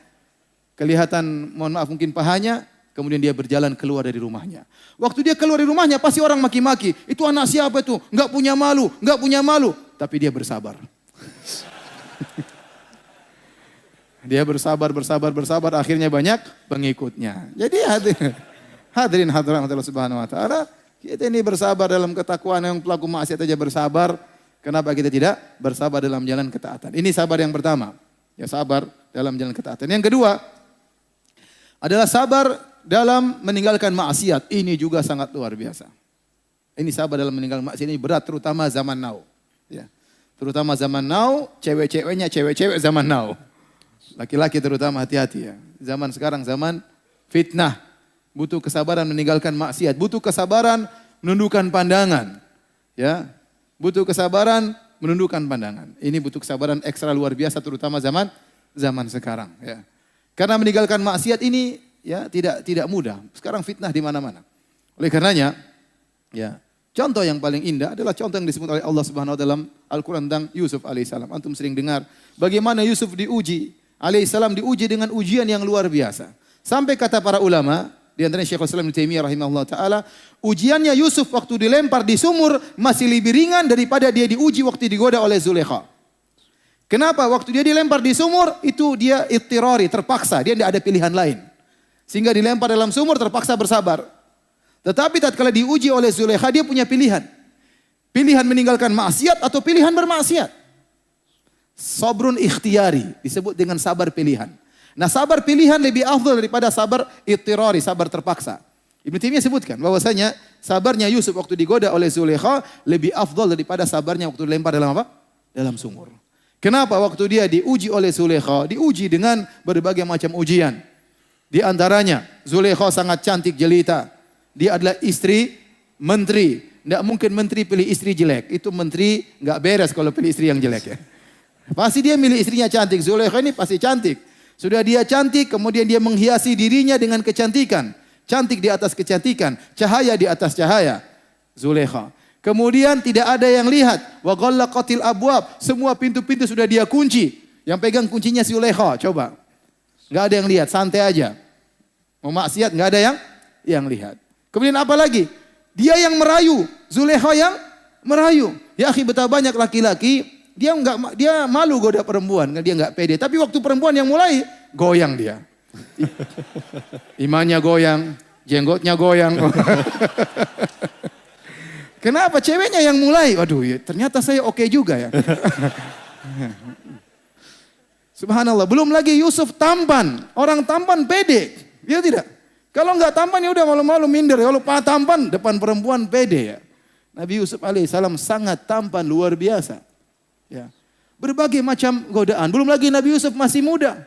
Kelihatan, mohon maaf mungkin pahanya, kemudian dia berjalan keluar dari rumahnya. Waktu dia keluar dari rumahnya pasti orang maki-maki. Itu anak siapa itu? Enggak punya malu, enggak punya malu. Tapi dia bersabar. Dia bersabar, akhirnya banyak pengikutnya. Jadi hadirin hadirat Allah Subhanahu wa taala, kita ini bersabar dalam ketakwaan, yang pelaku maksiat aja bersabar. Kenapa kita tidak bersabar dalam jalan ketaatan? Ini sabar yang pertama. Ya sabar dalam jalan ketaatan. Yang kedua adalah sabar dalam meninggalkan maksiat. Ini juga sangat luar biasa. Ini sabar dalam meninggalkan maksiat ini berat, terutama zaman now. Ya. Terutama zaman now, cewek-ceweknya cewek-cewek zaman now. Laki-laki terutama hati-hati ya. Zaman sekarang zaman fitnah. Butuh kesabaran meninggalkan maksiat. Butuh kesabaran menundukkan pandangan. Ya. Butuh kesabaran menundukkan pandangan. Ini butuh kesabaran ekstra luar biasa terutama zaman sekarang. Ya. Karena meninggalkan maksiat ini ya tidak mudah. Sekarang fitnah di mana-mana. Oleh karenanya, ya Contoh yang paling indah adalah contoh yang disebut oleh Allah Subhanahu wa taala dalam Al-Qur'an tentang Yusuf alaihissalam. Antum sering dengar bagaimana Yusuf diuji, alaihissalam diuji dengan ujian yang luar biasa. Sampai kata para ulama, di antaranya Syekhul Islam Ibnu Taimiyah rahimahullah taala, ujiannya Yusuf waktu dilempar di sumur masih lebih ringan daripada dia diuji waktu digoda oleh Zulekha. Kenapa? Waktu dia dilempar di sumur itu dia ittirari, terpaksa, dia tidak ada pilihan lain. Sehingga dilempar dalam sumur terpaksa bersabar. Tetapi tatkala diuji oleh Zulekha dia punya pilihan. Pilihan meninggalkan maksiat atau pilihan bermaksiat. Sabrun ikhtiyari disebut dengan sabar pilihan. Nah, sabar pilihan lebih afdal daripada sabar ittirari, sabar terpaksa. Ibnu Taimiyah sebutkan bahwasanya sabarnya Yusuf waktu digoda oleh Zulekha lebih afdal daripada sabarnya waktu dilempar dalam apa? Dalam sumur. Kenapa? Waktu dia diuji oleh Zulekha, diuji dengan berbagai macam ujian. Di antaranya Zulekha sangat cantik jelita. Dia adalah istri menteri. Tidak mungkin menteri pilih istri jelek. Itu menteri nggak beres kalau pilih istri yang jelek ya. Pasti dia milih istrinya cantik. Zulekha ini pasti cantik. Sudah dia cantik, kemudian dia menghiasi dirinya dengan kecantikan. Cantik di atas kecantikan. Cahaya di atas cahaya. Zulekha. Kemudian tidak ada yang lihat. Wa ghallaqatil abwab. Semua pintu-pintu sudah dia kunci. Yang pegang kuncinya Zulekha. Coba. Nggak ada yang lihat. Santai aja. Mau maksiat nggak ada yang lihat. Kemudian apa lagi? Dia yang merayu, Zulekha yang merayu. Ya akhi, betapa banyak laki-laki dia malu goda perempuan, dia enggak pede. Tapi waktu perempuan yang mulai goyang dia. Imannya goyang, jenggotnya goyang. Kenapa? Ceweknya yang mulai. Waduh, ya, ternyata saya oke juga ya. Subhanallah, belum lagi Yusuf tampan. Orang tampan pede. Dia tidak. Kalau enggak tampan ya udah malu-malu minder. Kalau tampan depan perempuan pede ya. Nabi Yusuf alaihissalam sangat tampan luar biasa. Ya. Berbagai macam godaan. Belum lagi Nabi Yusuf masih muda.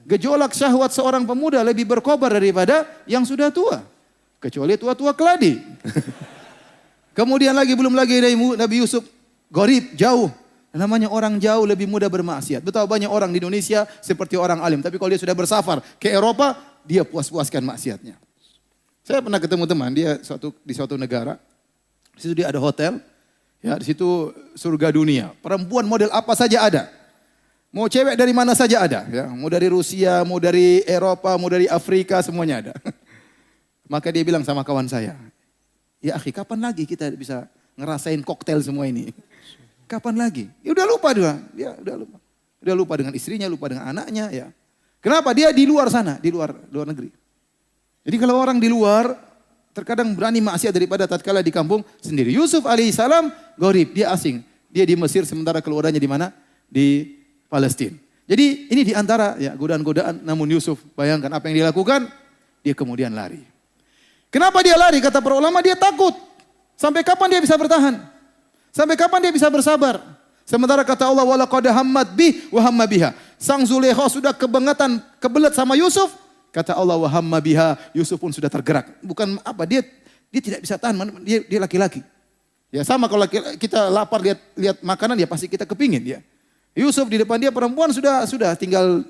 Gejolak syahwat seorang pemuda lebih berkobar daripada yang sudah tua. Kecuali tua-tua keladi. Kemudian lagi belum lagi Nabi Yusuf gharib, jauh. Namanya orang jauh lebih mudah bermaksiat. Betapa banyak orang di Indonesia seperti orang alim. Tapi kalau dia sudah bersafar ke Eropa, dia puas-puaskan maksiatnya. Saya pernah ketemu teman, dia di suatu negara. Di situ dia ada hotel. Ya, di situ surga dunia. Perempuan model apa saja ada. Mau cewek dari mana saja ada. Ya, mau dari Rusia, mau dari Eropa, mau dari Afrika, semuanya ada. Maka dia bilang sama kawan saya, ya akhi, kapan lagi kita bisa ngerasain koktail semua ini? Kapan lagi? Ya udah lupa dia udah lupa. Udah lupa dengan istrinya, lupa dengan anaknya. Ya. Kenapa? Dia di luar sana, di luar negeri. Jadi kalau orang di luar, terkadang berani maksiat daripada tatkala di kampung sendiri. Yusuf alaihissalam gharib, dia asing. Dia di Mesir sementara keluarganya di mana? Di Palestina. Jadi ini di antara ya godaan-godaan, namun Yusuf bayangkan apa yang dia lakukan, dia kemudian lari. Kenapa dia lari? Kata para ulama, dia takut. Sampai kapan dia bisa bertahan? Sampai kapan dia bisa bersabar? Sementara kata Allah, walaqad hammat bih wa hamma biha. Sang Zulekha sudah kebelet sama Yusuf. Kata Allah, wa hamma biha, Yusuf pun sudah tergerak. Bukan apa, dia tidak bisa tahan, dia laki-laki. Ya sama kalau kita lapar lihat makanan, ya pasti kita kepingin ya. Yusuf di depan dia perempuan sudah tinggal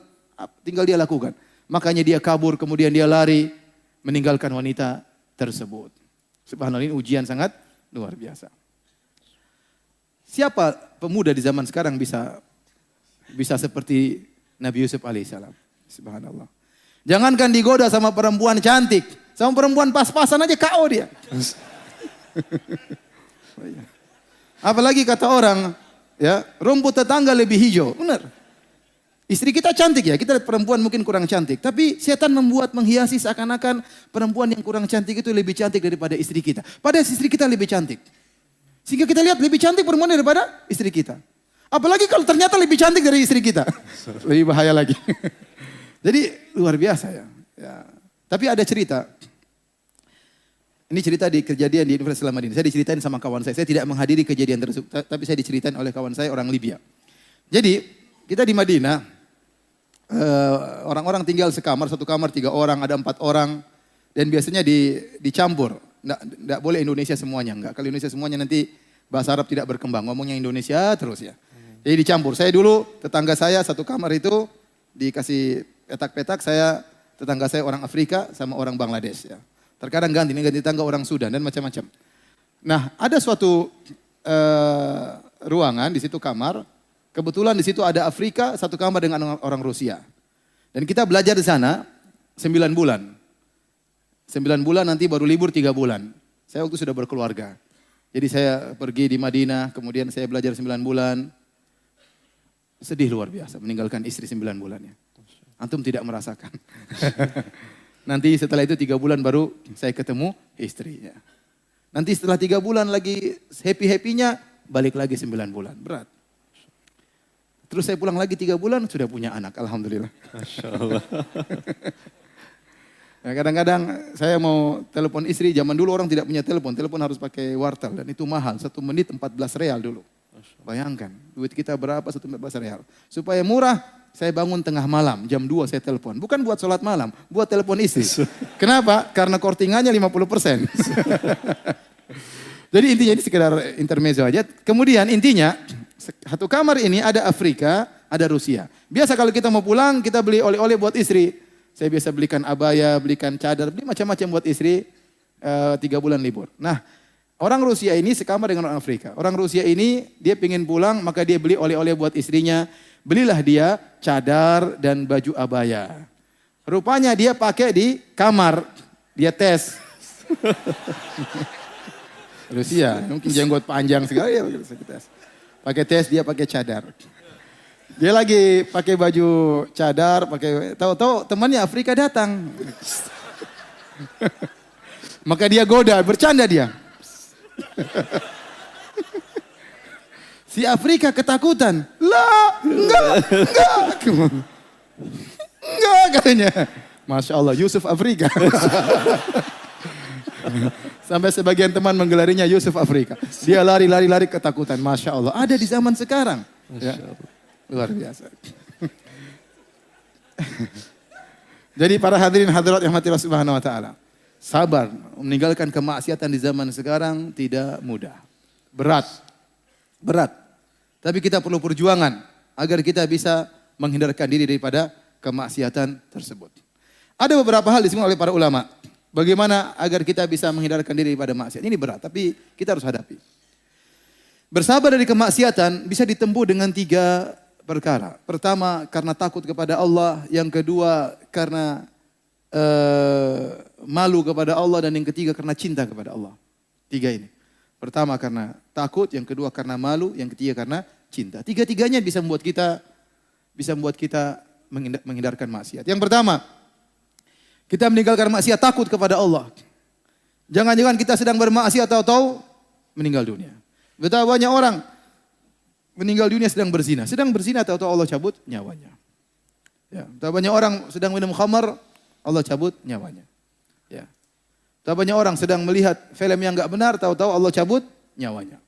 dia lakukan. Makanya dia kabur, kemudian dia lari meninggalkan wanita tersebut. Subhanallah, ini ujian sangat luar biasa. Siapa pemuda di zaman sekarang bisa seperti Nabi Yusuf alaihissalam? Subhanallah. Jangankan digoda sama perempuan cantik, sama perempuan pas-pasan aja KO dia. Apalagi kata orang, ya rumput tetangga lebih hijau. Benar. Istri kita cantik ya, kita lihat perempuan mungkin kurang cantik. Tapi setan menghiasi seakan-akan perempuan yang kurang cantik itu lebih cantik daripada istri kita. Padahal istri kita lebih cantik. Sehingga kita lihat lebih cantik perempuan daripada istri kita. Apalagi kalau ternyata lebih cantik dari istri kita. Lebih bahaya lagi. Jadi luar biasa ya. Tapi ada cerita. Ini cerita di kejadian di Universitas Islam Madinah. Saya diceritain sama kawan saya. Saya tidak menghadiri kejadian tersebut. Tapi saya diceritain oleh kawan saya orang Libya. Jadi kita di Madinah. Orang-orang tinggal sekamar. Satu kamar 3 orang. Ada 4 orang. Dan biasanya dicampur. Nggak boleh Indonesia semuanya. Enggak. Kalau Indonesia semuanya nanti bahasa Arab tidak berkembang. Ngomongnya Indonesia terus ya. Jadi dicampur. Saya dulu tetangga saya satu kamar itu dikasih petak-petak. Tetangga saya orang Afrika sama orang Bangladesh ya. Terkadang ganti tetangga orang Sudan dan macam-macam. Nah, ada suatu ruangan, di situ kamar. Kebetulan di situ ada Afrika, satu kamar dengan orang Rusia. Dan kita belajar di sana 9 bulan. 9 bulan nanti baru libur 3 bulan. Saya waktu sudah berkeluarga. Jadi saya pergi di Madinah, kemudian saya belajar 9 bulan. Sedih luar biasa meninggalkan istri 9 bulan ya. Antum tidak merasakan. Nanti setelah itu 3 bulan baru saya ketemu istrinya. Nanti setelah 3 bulan lagi happy-happynya, balik lagi 9 bulan. Berat. Terus saya pulang lagi 3 bulan, sudah punya anak. Alhamdulillah. Masya Allah. Nah, kadang-kadang saya mau telepon istri, zaman dulu orang tidak punya telepon. Telepon harus pakai wartel dan itu mahal. 1 menit 14 real dulu. Bayangkan, duit kita berapa 1 menit 14 real. Supaya murah, saya bangun tengah malam, jam 2 saya telepon. Bukan buat sholat malam, buat telepon istri. Kenapa? Karena kortingannya 50%. Jadi intinya ini sekedar intermezzo aja. Kemudian intinya, satu kamar ini ada Afrika, ada Rusia. Biasa kalau kita mau pulang, kita beli oleh-oleh buat istri. Saya biasa belikan abaya, belikan cadar, beli macam-macam buat istri 3 bulan libur. Nah, orang Rusia ini sekamar dengan orang Afrika. Orang Rusia ini dia pengen pulang, maka dia beli oleh-oleh buat istrinya. Belilah dia cadar dan baju abaya. Rupanya dia pakai di kamar, dia tes. Rusia, mungkin jenggot panjang segala ya tes. Pakai tes, dia pakai cadar. Dia lagi pakai baju cadar, pakai tahu-tahu temannya Afrika datang. Maka dia goda, bercanda dia. Si Afrika ketakutan. Lah, enggak. Enggak katanya. Masya Allah, Yusuf Afrika. Sampai sebagian teman menggelarinya Yusuf Afrika. Dia lari ketakutan. Masya Allah. Ada di zaman sekarang. Ya. Luar biasa. Jadi para hadirin hadirat yang hati Allah Subhanahu wa taala. Sabar meninggalkan kemaksiatan di zaman sekarang tidak mudah. Berat. Tapi kita perlu perjuangan agar kita bisa menghindarkan diri daripada kemaksiatan tersebut. Ada beberapa hal disebutkan oleh para ulama. Bagaimana agar kita bisa menghindarkan diri daripada maksiat. Ini berat, tapi kita harus hadapi. Bersabar dari kemaksiatan bisa ditempuh dengan 3 perkara. Pertama, karena takut kepada Allah. Yang kedua, karena malu kepada Allah. Dan yang ketiga, karena cinta kepada Allah. 3 ini. Pertama, karena takut. Yang kedua, karena malu. Yang ketiga, karena cinta. 3-tiganya bisa membuat kita menghindarkan maksiat. Yang pertama, kita meninggalkan maksiat takut kepada Allah. Jangan-jangan kita sedang bermaksiat tahu-tahu meninggal dunia. Betapa banyak orang meninggal dunia sedang berzina. Sedang berzina tahu-tahu Allah cabut nyawanya. Ya, betapa banyak orang sedang minum khamar, Allah cabut nyawanya. Ya. Betapa banyak orang sedang melihat film yang enggak benar, tahu-tahu Allah cabut nyawanya.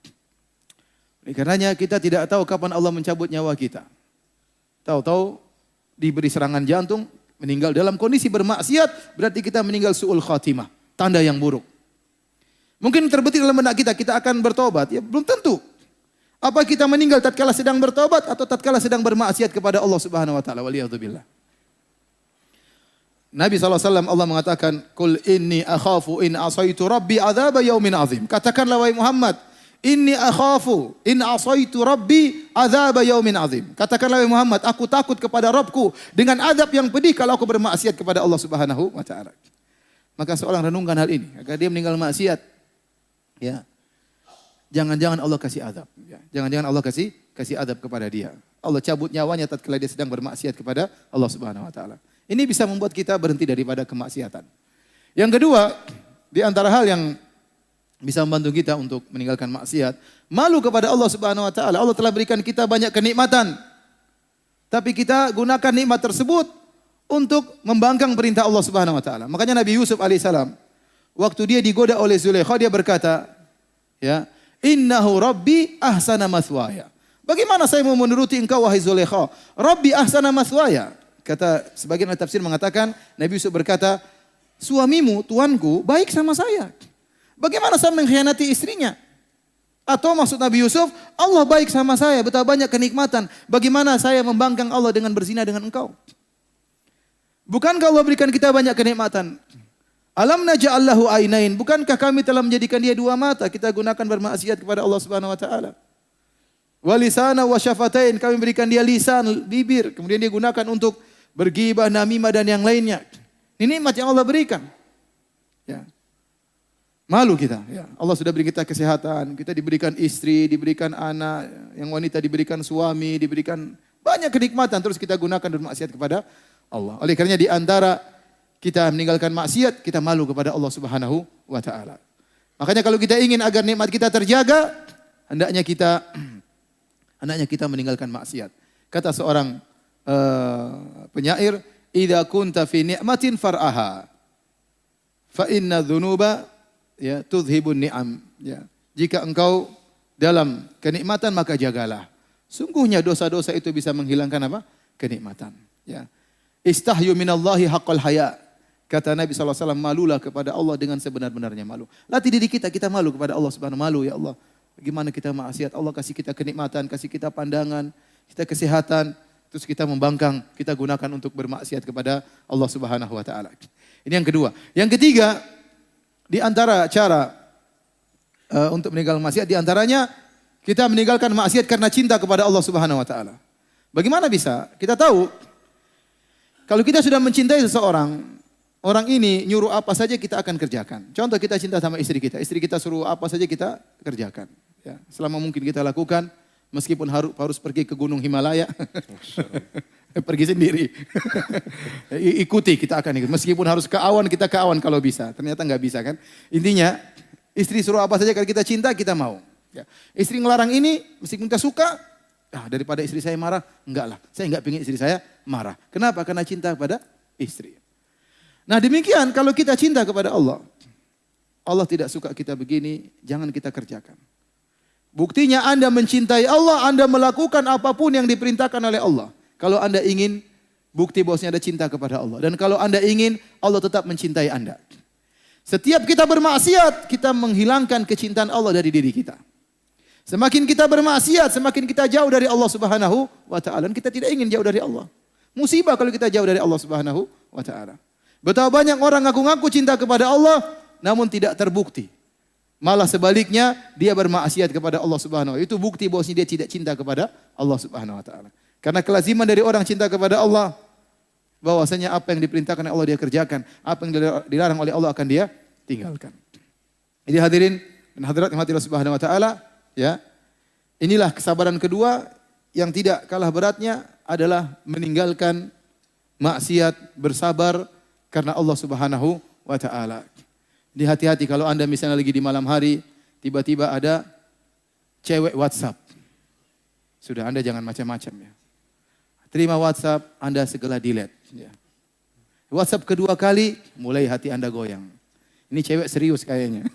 Oleh karenanya kita tidak tahu kapan Allah mencabut nyawa kita. Tahu-tahu diberi serangan jantung, meninggal dalam kondisi bermaksiat, berarti kita meninggal su'ul khatimah. Tanda yang buruk. Mungkin terbetik dalam benak kita akan bertobat. Ya belum tentu. Apa kita meninggal tatkala sedang bertobat atau tatkala sedang bermaksiat kepada Allah Subhanahu wa taala. Waliyadzubillah. Nabi SAW Allah mengatakan, "Qul inni akhafu in asaitu rabbi adzaba yaumin azim." Katakanlah wahai Muhammad, inni akhafu in asaitu rabbi adzaba yaumin azim. Katakanlah wahai Muhammad, aku takut kepada Rabbku dengan azab yang pedih kalau aku bermaksiat kepada Allah Subhanahu wa taala. Maka seorang renungkan hal ini, agar dia meninggal maksiat. Ya. Jangan-jangan Allah kasih azab, ya. Jangan-jangan Allah kasih azab kepada dia. Allah cabut nyawanya tatkala dia sedang bermaksiat kepada Allah Subhanahu wa taala. Ini bisa membuat kita berhenti daripada kemaksiatan. Yang kedua, di antara hal yang bisa membantu kita untuk meninggalkan maksiat, malu kepada Allah Subhanahu wa taala. Allah telah berikan kita banyak kenikmatan. Tapi kita gunakan nikmat tersebut untuk membangkang perintah Allah Subhanahu wa taala. Makanya Nabi Yusuf alaihissalam waktu dia digoda oleh Zulaikha, dia berkata, ya, "Innahu rabbi ahsana maswaya." Bagaimana saya mau menuruti engkau wahai Zulaikha? Rabbi ahsana maswaya. Kata sebagian ahli tafsir mengatakan, Nabi Yusuf berkata, "Suamimu, tuanku, baik sama saya. Bagaimana saya mengkhianati istrinya?" Atau maksud Nabi Yusuf, Allah baik sama saya, betapa banyak kenikmatan. Bagaimana saya membangkang Allah dengan berzina dengan engkau? Bukankah Allah berikan kita banyak kenikmatan? Alam naj'al lahu ainain, bukankah kami telah menjadikan dia dua mata, kita gunakan bermaksiat kepada Allah Subhanahu wa taala. Wa lisana wa syafatain, kami berikan dia lisan, bibir, kemudian dia gunakan untuk bergibah, namimah dan yang lainnya. Ini nikmat yang Allah berikan. Ya. Malu kita, ya. Allah sudah beri kita kesehatan, kita diberikan istri, diberikan anak, yang wanita diberikan suami, diberikan banyak kenikmatan, terus kita gunakan bermaksiat kepada Allah. Oleh karenanya di antara kita meninggalkan maksiat, kita malu kepada Allah Subhanahu wa taala. Makanya kalau kita ingin agar nikmat kita terjaga, hendaknya kita meninggalkan maksiat. Kata seorang penyair, "Idza kunta fi ni'matin far'aha, fa inna dzunuba ya tudhibun ni'am." Ya. Jika engkau dalam kenikmatan maka jagalah. Sungguhnya dosa-dosa itu bisa menghilangkan apa? Kenikmatan. Ya. Istahyu minallahi haqqal haya. Kata Nabi SAW, malulah kepada Allah dengan sebenar-benarnya malu. Latih diri kita, kita malu kepada Allah Subhanahu wa taala. Malu, ya Allah. Bagaimana kita maksiat, Allah kasih kita kenikmatan, kasih kita pandangan, kita kesehatan, terus kita membangkang, kita gunakan untuk bermaksiat kepada Allah Subhanahu wa taala. Ini yang kedua. Yang ketiga, di antara cara untuk meninggalkan maksiat, di antaranya kita meninggalkan maksiat karena cinta kepada Allah Subhanahu wa taala. Bagaimana bisa? Kita tahu kalau kita sudah mencintai seseorang, orang ini nyuruh apa saja kita akan kerjakan. Contoh kita cinta sama istri kita suruh apa saja kita kerjakan. Ya, selama mungkin kita lakukan, meskipun harus pergi ke Gunung Himalaya, pergi sendiri. Ikuti, kita akan ikut. Meskipun harus ke awan, kita ke awan kalau bisa. Ternyata nggak bisa kan. Intinya, istri suruh apa saja kalau kita cinta, kita mau. Ya. Istri ngelarang ini, meskipun kita suka, daripada istri saya marah, enggak lah. Saya enggak pengen istri saya marah. Kenapa? Karena cinta kepada istri. Nah demikian kalau kita cinta kepada Allah, Allah tidak suka kita begini, jangan kita kerjakan. Buktinya Anda mencintai Allah, Anda melakukan apapun yang diperintahkan oleh Allah. Kalau Anda ingin bukti bahwasanya ada cinta kepada Allah. Dan kalau Anda ingin, Allah tetap mencintai Anda. Setiap kita bermaksiat, kita menghilangkan kecintaan Allah dari diri kita. Semakin kita bermaksiat, semakin kita jauh dari Allah Subhanahu wa taala. Dan kita tidak ingin jauh dari Allah. Musibah kalau kita jauh dari Allah Subhanahu wa taala. Betapa banyak orang ngaku-ngaku cinta kepada Allah, namun tidak terbukti. Malah sebaliknya, dia bermaksiat kepada Allah Subhanahu wa taala. Itu bukti bahwasanya dia tidak cinta kepada Allah Subhanahu wa taala. Karena kelaziman dari orang cinta kepada Allah, bahwasanya apa yang diperintahkan oleh Allah dia kerjakan, apa yang dilarang oleh Allah akan dia tinggalkan. Jadi hadirin dan hadirat yang hati Allah Subhanahu wa taala, ya. Inilah kesabaran kedua yang tidak kalah beratnya adalah meninggalkan maksiat, bersabar karena Allah Subhanahu wa taala. Di hati-hati kalau Anda misalnya lagi di malam hari, tiba-tiba ada cewek WhatsApp. Sudah, Anda jangan macam-macam ya. Terima WhatsApp, Anda segera delete. Ya. WhatsApp kedua kali, mulai hati Anda goyang. Ini cewek serius kayaknya.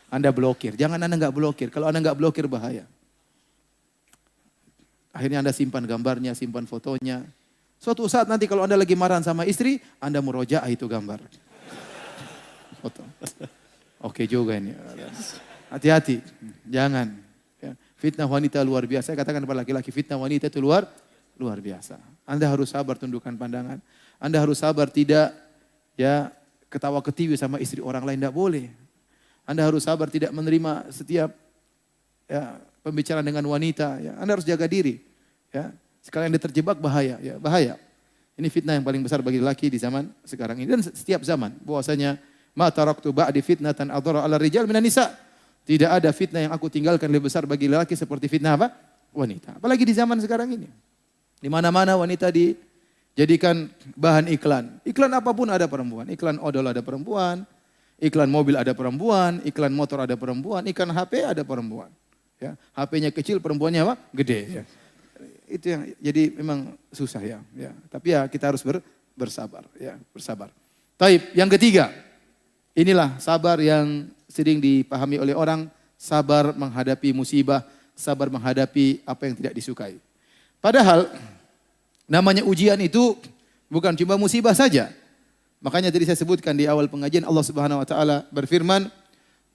Anda blokir. Jangan Anda nggak blokir. Kalau Anda nggak blokir bahaya. Akhirnya Anda simpan gambarnya, simpan fotonya. Suatu saat nanti kalau Anda lagi marah sama istri, Anda murojaah itu gambar. Foto. Oke juga ini. Hati-hati. Jangan. Ya. Fitnah wanita luar biasa. Saya katakan kepada laki-laki, fitnah wanita itu luar biasa. Anda harus sabar tundukkan pandangan. Anda harus sabar tidak ya ketawa ketiwi sama istri orang lain, tidak boleh. Anda harus sabar tidak menerima setiap ya, pembicaraan dengan wanita. Ya. Anda harus jaga diri. Ya. Sekalian Anda terjebak bahaya. Ya. Bahaya. Ini fitnah yang paling besar bagi laki di zaman sekarang ini. Dan setiap zaman. Bahwasanya, ma taraktu ba'di fitnatan adhara ala rijal minan nisa. Tidak ada fitnah yang aku tinggalkan lebih besar bagi laki seperti fitnah apa? Wanita. Apalagi di zaman sekarang ini. Di mana-mana wanita dijadikan bahan iklan. Iklan apapun ada perempuan. Iklan odol ada perempuan. Iklan mobil ada perempuan. Iklan motor ada perempuan. Iklan HP ada perempuan. Ya, HP-nya kecil, perempuannya apa? Gede. Ya. Itu yang jadi memang susah ya. Ya. Tapi ya kita harus bersabar. Ya, bersabar. Taib. Yang ketiga, inilah sabar yang sering dipahami oleh orang. Sabar menghadapi musibah. Sabar menghadapi apa yang tidak disukai. Padahal namanya ujian itu bukan cuma musibah saja. Makanya tadi saya sebutkan di awal pengajian Allah Subhanahu wa taala berfirman,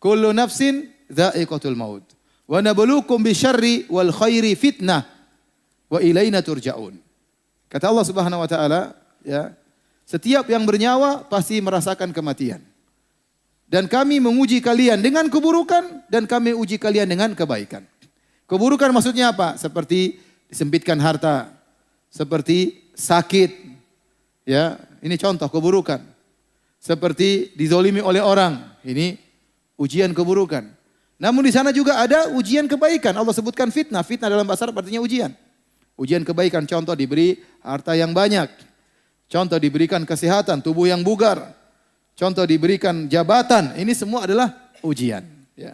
"Kullu nafsin dha'iqatul maut wa nabluukum bisyarri wal khairi fitnah wa ilaina turja'un." Kata Allah Subhanahu wa taala, ya, Setiap yang bernyawa pasti merasakan kematian. Dan kami menguji kalian dengan keburukan dan kami uji kalian dengan kebaikan. Keburukan maksudnya apa? Seperti disempitkan harta, seperti sakit. Ya, ini contoh keburukan. Seperti dizolimi oleh orang. Ini ujian keburukan. Namun di sana juga ada ujian kebaikan. Allah sebutkan fitnah. Fitnah dalam bahasa Arab artinya ujian. Ujian kebaikan, contoh diberi harta yang banyak. Contoh diberikan kesehatan, tubuh yang bugar. Contoh diberikan jabatan. Ini semua adalah ujian. Ya.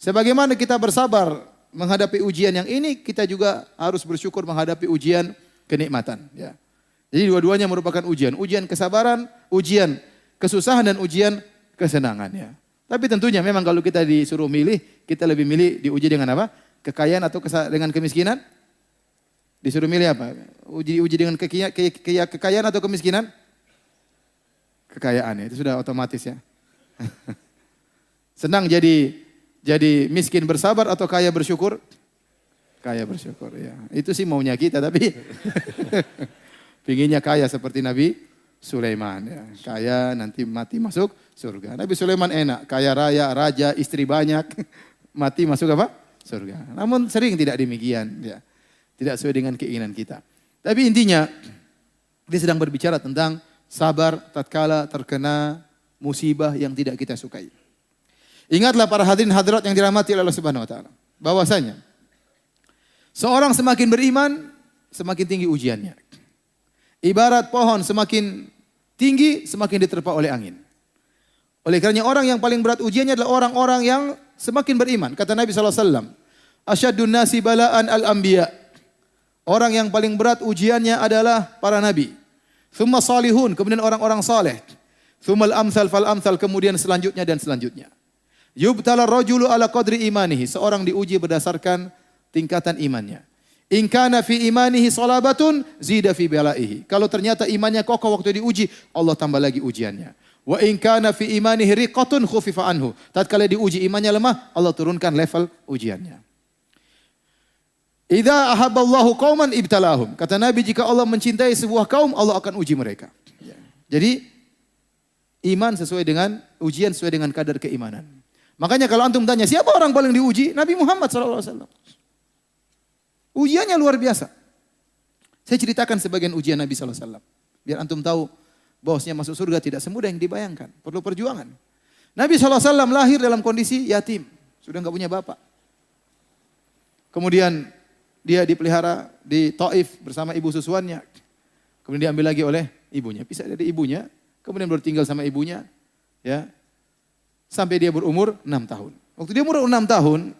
Sebagaimana kita bersabar menghadapi ujian yang ini, kita juga harus bersyukur menghadapi ujian kenikmatan. Ya. Jadi dua-duanya merupakan ujian. Ujian kesabaran, ujian kesusahan dan ujian kesenangan. Ya. Tapi tentunya memang kalau kita disuruh milih, kita lebih milih diuji dengan apa? Kekayaan atau dengan kemiskinan? Disuruh milih apa? Uji dengan kekayaan atau kemiskinan? Kekayaan ya, itu sudah otomatis ya. Senang jadi miskin bersabar atau kaya bersyukur? Kaya bersyukur ya. Itu sih maunya kita tapi pinginnya kaya seperti Nabi Sulaiman ya. Kaya nanti mati masuk surga. Nabi Sulaiman enak, kaya raya, raja, istri banyak, mati masuk apa? Surga. Namun sering tidak demikian ya. Tidak sesuai dengan keinginan kita. Tapi intinya dia sedang berbicara tentang sabar tatkala terkena musibah yang tidak kita sukai. Ingatlah para hadirin hadirat yang dirahmati oleh Allah Subhanahu wa taala, bahwasanya seorang semakin beriman, semakin tinggi ujiannya. Ibarat pohon semakin tinggi, semakin diterpa oleh angin. Oleh karenanya orang yang paling berat ujiannya adalah orang-orang yang semakin beriman. Kata Nabi SAW, Asyadun nasi bala'an al-anbiya. Orang yang paling berat ujiannya adalah para nabi. Thumma salihun, kemudian orang-orang saleh. Thummal amsal fal amsal, kemudian selanjutnya dan selanjutnya. Yubtala rajulu ala qadri imanihi. Seorang diuji berdasarkan tingkatan imannya. In kana fi imanihi salabatun zida fi balaihi. Kalau ternyata imannya kokoh waktu diuji, Allah tambah lagi ujiannya. Wa in kana fi imanihi riqatun khufifa anhu. Tatkala diuji imannya lemah, Allah turunkan level ujiannya. Idza ahabballahu qauman ibtalahum. Kata Nabi, jika Allah mencintai sebuah kaum, Allah akan uji mereka. Ya. Jadi iman sesuai dengan ujian sesuai dengan kadar keimanan. Makanya kalau antum tanya siapa orang paling diuji? Nabi Muhammad SAW. Ujiannya luar biasa. Saya ceritakan sebagian ujian Nabi SAW. Biar antum tahu bahwasanya masuk surga tidak semudah yang dibayangkan. Perlu perjuangan. Nabi SAW lahir dalam kondisi yatim. Sudah enggak punya bapak. Kemudian dia dipelihara di Taif bersama ibu susuannya. Kemudian diambil lagi oleh ibunya. Pisah dari ibunya. Kemudian baru tinggal sama ibunya. Ya, sampai dia berumur 6 tahun. Waktu dia umur 6 tahun,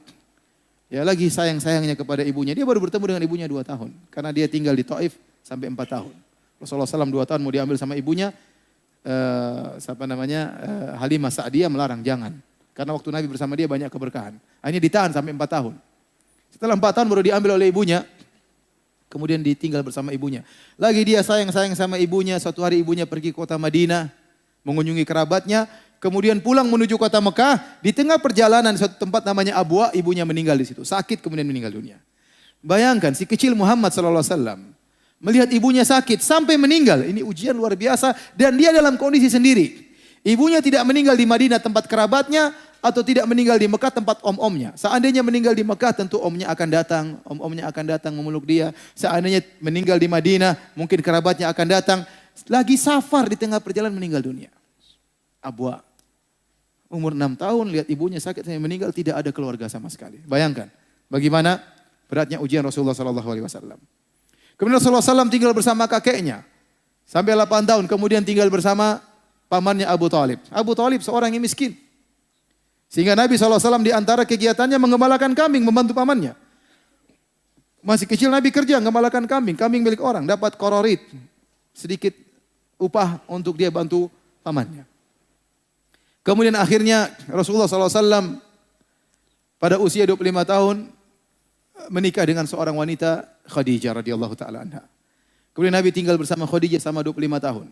ya lagi sayang-sayangnya kepada ibunya. Dia baru bertemu dengan ibunya 2 tahun. Karena dia tinggal di Taif sampai 4 tahun. Rasulullah SAW 2 tahun mau diambil sama ibunya. Halimah Sa'diyah melarang, jangan. Karena waktu Nabi bersama dia banyak keberkahan. Akhirnya ditahan sampai 4 tahun. Setelah 4 tahun baru diambil oleh ibunya. Kemudian ditinggal bersama ibunya. Lagi dia sayang-sayang sama ibunya. Suatu hari ibunya pergi ke kota Madinah. Mengunjungi kerabatnya. Kemudian pulang menuju kota Mekah. Di tengah perjalanan suatu tempat namanya Abwa. Ibunya meninggal di situ. Sakit kemudian meninggal dunia. Bayangkan si kecil Muhammad SAW. Melihat ibunya sakit sampai meninggal. Ini ujian luar biasa. Dan dia dalam kondisi sendiri. Ibunya tidak meninggal di Madinah tempat kerabatnya. Atau tidak meninggal di Mekah tempat om-omnya. Seandainya meninggal di Mekah tentu omnya akan datang. Om-omnya akan datang memeluk dia. Seandainya meninggal di Madinah mungkin kerabatnya akan datang. Lagi safar di tengah perjalanan meninggal dunia. Abwa. Umur 6 tahun lihat ibunya sakit sampai meninggal, tidak ada keluarga sama sekali. Bayangkan bagaimana beratnya ujian Rasulullah SAW. Kemudian Rasulullah SAW tinggal bersama kakeknya. Sampai 8 tahun kemudian tinggal bersama pamannya Abu Talib. Abu Talib seorang yang miskin. Sehingga Nabi SAW di antara kegiatannya mengembalakan kambing, membantu pamannya. Masih kecil Nabi kerja mengembalakan kambing, kambing milik orang, dapat kororit, sedikit upah untuk dia bantu pamannya. Kemudian akhirnya Rasulullah SAW pada usia 25 tahun menikah dengan seorang wanita Khadijah radhiyallahu taala anha. Kemudian Nabi tinggal bersama Khadijah selama 25 tahun.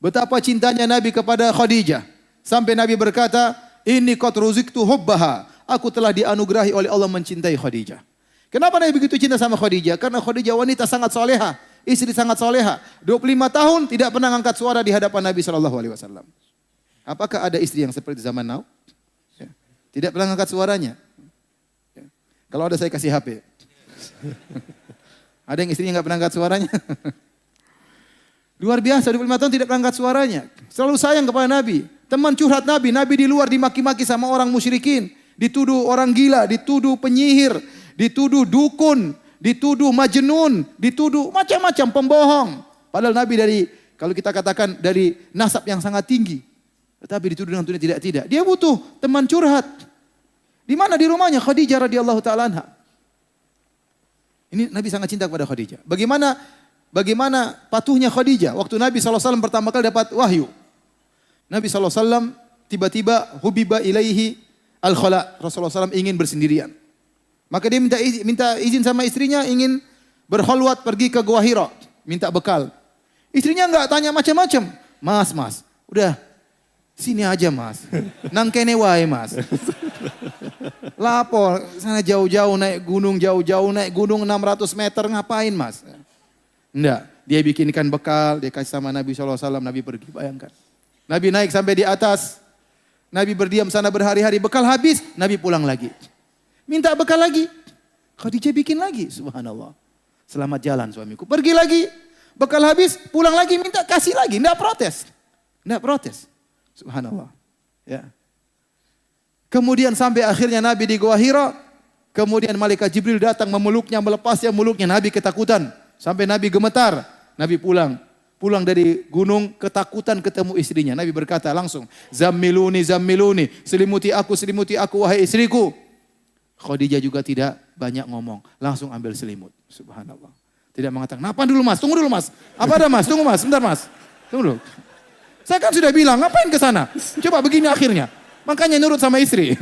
Betapa cintanya Nabi kepada Khadijah sampai Nabi berkata, "Inni qad ruziktu hubbaha." Aku telah dianugerahi oleh Allah mencintai Khadijah. Kenapa Nabi begitu cinta sama Khadijah? Karena Khadijah wanita sangat soleha. Istri sangat soleha. 25 tahun tidak pernah angkat suara di hadapan Nabi SAW. Apakah ada istri yang seperti zaman now? Ya. Tidak pernah angkat suaranya. Ya. Kalau ada saya kasih HP. Ada yang istrinya nggak pernah angkat suaranya? Luar biasa, 25 tahun tidak pernah angkat suaranya. Selalu sayang kepada Nabi. Teman curhat Nabi. Nabi di luar dimaki-maki sama orang musyrikin. Dituduh orang gila, dituduh penyihir, dituduh dukun, dituduh majnun, dituduh macam-macam pembohong. Padahal Nabi dari, kalau kita katakan dari nasab yang sangat tinggi. Tetapi dituduh dengan tuduhan tidak. Dia butuh teman curhat. Di mana? Di rumahnya Khadijah radhiyallahu ta'ala anha. Ini Nabi sangat cinta kepada Khadijah. Bagaimana patuhnya Khadijah waktu Nabi SAW pertama kali dapat wahyu. Nabi SAW tiba-tiba hubiba ilaihi al-khala. Rasulullah SAW ingin bersendirian. Maka dia minta izin sama istrinya ingin berkhalwat pergi ke Gua Hira. Minta bekal. Istrinya enggak tanya macam-macam. Mas, udah sini aja mas. Nang kene wae mas. Lapor, sana jauh-jauh naik gunung 600 meter ngapain mas? Enggak, dia bikinkan bekal, dia kasih sama Nabi SAW, Nabi pergi, bayangkan. Nabi naik sampai di atas, Nabi berdiam sana berhari-hari, bekal habis, Nabi pulang lagi. Minta bekal lagi, Khadijah bikin lagi, subhanallah. Selamat jalan suamiku, pergi lagi, bekal habis, pulang lagi, minta kasih lagi, enggak protes. Subhanallah. Ya. Kemudian sampai akhirnya Nabi di Gua Hira, kemudian malaikat Jibril datang memeluknya, melepasnya meluknya, Nabi ketakutan. Sampai Nabi gemetar, Nabi pulang dari gunung ketakutan ketemu istrinya. Nabi berkata langsung, Zammiluni, selimuti aku wahai istriku. Khadijah juga tidak banyak ngomong, langsung ambil selimut. Subhanallah. Tidak mengatakan, "Napa dulu mas? Tunggu dulu mas. Apa ada mas? Tunggu mas, sebentar mas. Tunggu dulu. Saya kan sudah bilang, ngapain ke sana? Coba begini akhirnya. Makanya nurut sama istri."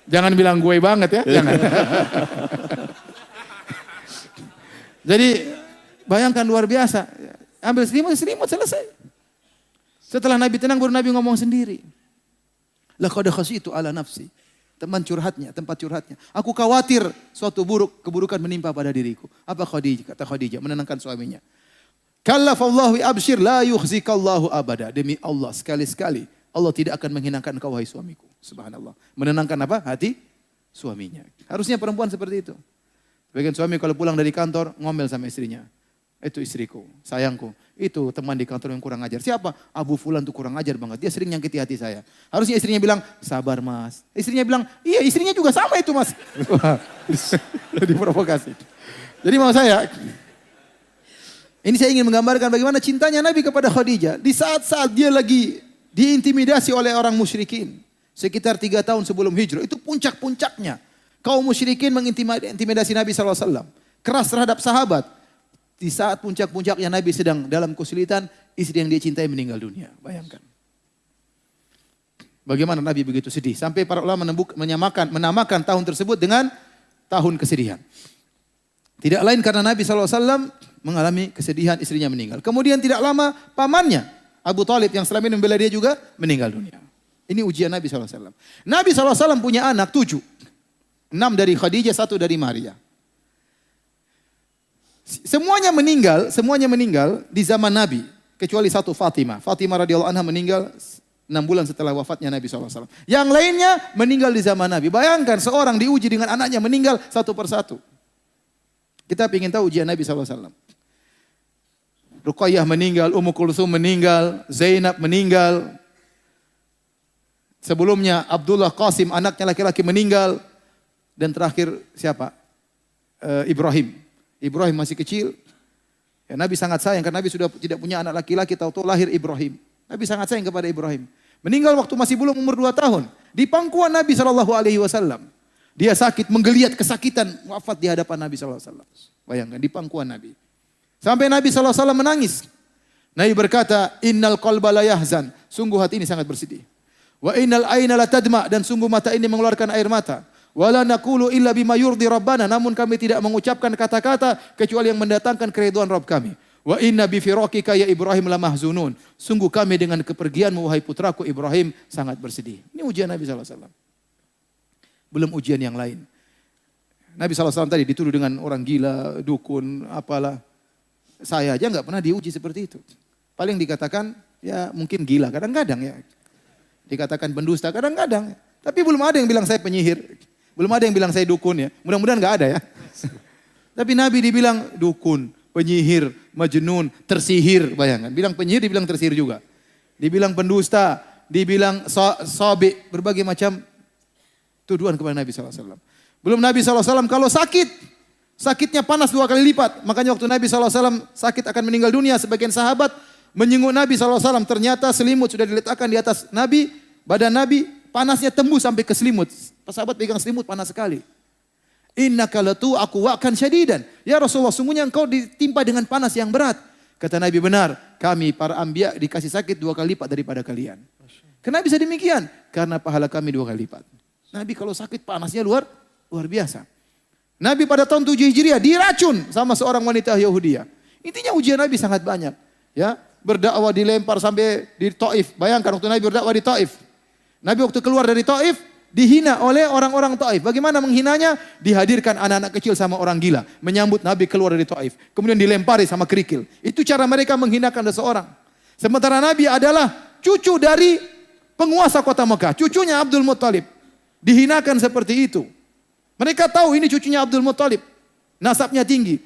Jangan bilang gue banget ya, jangan. Jadi bayangkan luar biasa. Ambil selimut selesai. Setelah Nabi tenang baru Nabi ngomong sendiri. Laqad khasyitu ala nafsi. Tempat curhatnya. Aku khawatir suatu keburukan menimpa pada diriku. Apa Khadijah? Kata Khadijah menenangkan suaminya. Kallafallahu abshir la yukhzikallahu abada. Demi Allah sekali-sekali Allah tidak akan menghinakan engkau wahai suamiku. Subhanallah. Menenangkan apa? Hati suaminya. Harusnya perempuan seperti itu. Bagian suami kalau pulang dari kantor ngomel sama istrinya. Itu istriku, sayangku. Itu teman di kantor yang kurang ajar. Siapa? Abu Fulan tuh kurang ajar banget. Dia sering nyakiti hati saya. Harusnya istrinya bilang, sabar mas. Istrinya bilang, iya istrinya juga sama itu mas. Jadi provokasi. Jadi mau saya, ini saya ingin menggambarkan bagaimana cintanya Nabi kepada Khadijah. Di saat-saat dia lagi diintimidasi oleh orang musyrikin. Sekitar 3 tahun sebelum hijrah. Itu puncak-puncaknya. Kaum musyrikin mengintimidasi Nabi SAW. Keras terhadap sahabat. Di saat puncak-puncaknya Nabi sedang dalam kesulitan, istri yang dia cintai meninggal dunia. Bayangkan. Bagaimana Nabi begitu sedih. Sampai para ulama menamakan tahun tersebut dengan tahun kesedihan. Tidak lain karena Nabi SAW mengalami kesedihan istrinya meninggal. Kemudian tidak lama pamannya, Abu Thalib yang selama ini membela dia juga meninggal dunia. Ini ujian Nabi SAW. Nabi SAW punya anak 7. 6 dari Khadijah, 1 dari Maria. Semuanya meninggal di zaman Nabi. Kecuali 1 Fatimah. Fatimah radhiyallahu anha meninggal 6 bulan setelah wafatnya Nabi SAW. Yang lainnya meninggal di zaman Nabi. Bayangkan seorang diuji dengan anaknya meninggal satu persatu. Kita ingin tahu ujian Nabi SAW. Ruqayyah meninggal, Ummu Kulsum meninggal, Zainab meninggal. Sebelumnya Abdullah Qasim anaknya laki-laki meninggal. Dan terakhir siapa? Ibrahim. Ibrahim masih kecil. Ya, Nabi sangat sayang karena Nabi sudah tidak punya anak laki-laki, tahu-tahu lahir Ibrahim. Nabi sangat sayang kepada Ibrahim. Meninggal waktu masih belum umur 2 tahun. Di pangkuan Nabi SAW. Dia sakit, menggeliat kesakitan, wafat di hadapan Nabi SAW. Bayangkan, di pangkuan Nabi. Sampai Nabi SAW menangis. Nabi berkata, innal qalba la yahzan. Sungguh hati ini sangat bersedih. Wa innal aina la tadma. Dan sungguh mata ini mengeluarkan air mata. Wala naqulu illa bima yurdi rabbana, namun kami tidak mengucapkan kata-kata kecuali yang mendatangkan keridhaan Rabb kami. Wa inna bi firaqika ya Ibrahim la mahzunun. Sungguh kami dengan kepergianmu wahai putraku Ibrahim sangat bersedih. Ini ujian Nabi SAW. Belum ujian yang lain. Nabi SAW tadi dituduh dengan orang gila, dukun, apalah. Saya aja nggak pernah diuji seperti itu. Paling dikatakan ya mungkin gila kadang-kadang ya. Dikatakan pendusta kadang-kadang. Tapi belum ada yang bilang saya penyihir. Belum ada yang bilang saya dukun ya. Mudah-mudahan nggak ada ya. Tapi Nabi dibilang dukun, penyihir, majnun, tersihir. Bayangkan, bilang penyihir dibilang tersihir juga. Dibilang pendusta, dibilang sobi, berbagai macam tuduhan kepada Nabi SAW. Belum Nabi SAW kalau sakit, sakitnya panas 2 kali lipat. Makanya waktu Nabi SAW sakit akan meninggal dunia, sebagian sahabat menyenguk Nabi SAW. Ternyata selimut sudah diletakkan di atas Nabi, badan Nabi, panasnya tembus sampai ke selimut. Sahabat pegang selimut panas sekali. Innaka latu aqwa'kan syadidan. Ya Rasulullah, sungguhnya engkau ditimpa dengan panas yang berat. Kata Nabi, benar, kami para anbiya dikasih sakit 2 kali lipat daripada kalian. Kenapa bisa demikian? Karena pahala kami 2 kali lipat. Nabi kalau sakit panasnya luar biasa. Nabi pada tahun 7 Hijriah diracun sama seorang wanita Yahudiyah. Intinya ujian Nabi sangat banyak. Ya, berdakwah dilempar sampai di Taif. Bayangkan waktu Nabi berdakwah di Taif. Nabi waktu keluar dari Taif dihina oleh orang-orang Taif. Bagaimana menghinanya? Dihadirkan anak-anak kecil sama orang gila menyambut Nabi keluar dari Taif. Kemudian dilempari sama kerikil. Itu cara mereka menghinakan seseorang. Sementara Nabi adalah cucu dari penguasa kota Mekah, cucunya Abdul Muttalib. Dihinakan seperti itu. Mereka tahu ini cucunya Abdul Muttalib. Nasabnya tinggi.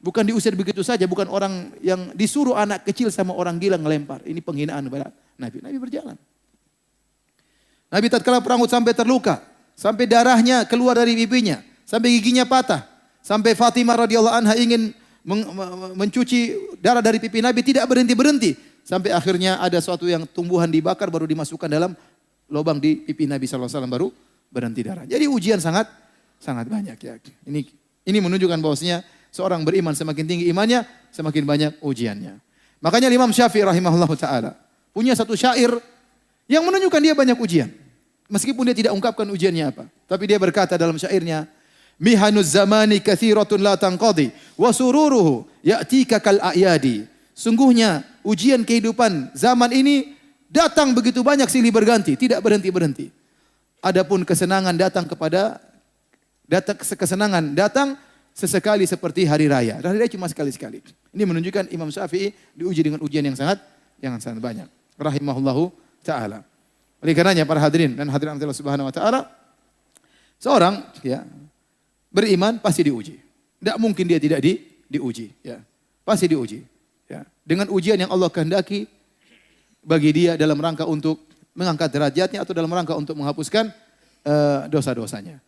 Bukan diusir begitu saja, bukan orang yang disuruh anak kecil sama orang gila ngelempar. Ini penghinaan kepada Nabi. Nabi berjalan. Nabi tatkala perang Uhud sampai terluka, sampai darahnya keluar dari pipinya, sampai giginya patah, sampai Fatimah radhiyallahu anha ingin mencuci darah dari pipi Nabi, tidak berhenti-berhenti. Sampai akhirnya ada suatu yang tumbuhan dibakar baru dimasukkan dalam lubang di pipi Nabi SAW baru berhenti darah. Jadi ujian sangat banyak ya. Ini menunjukkan bahwasanya seorang beriman semakin tinggi imannya, semakin banyak ujiannya. Makanya Imam Syafi'i rahimahullah ta'ala punya satu syair yang menunjukkan dia banyak ujian. Meskipun dia tidak ungkapkan ujiannya apa. Tapi dia berkata dalam syairnya, mihanuz zamani kathiratun la tanqadi wa sururuhu ya'tika kal a'yadi. Sungguhnya ujian kehidupan zaman ini datang begitu banyak silih berganti, tidak berhenti-berhenti. Adapun kesenangan datang sesekali seperti hari raya. Hari raya cuma sekali-sekali. Ini menunjukkan Imam Syafi'i diuji dengan ujian yang sangat banyak. Rahimahullahu ta'ala. Oleh karenanya para hadirin dan hadirin Allah Subhanahu wa taala, seorang ya beriman pasti diuji. Tidak mungkin dia tidak diuji, ya. Pasti diuji, ya. Dengan ujian yang Allah kehendaki bagi dia dalam rangka untuk mengangkat derajatnya atau dalam rangka untuk menghapuskan dosa-dosanya.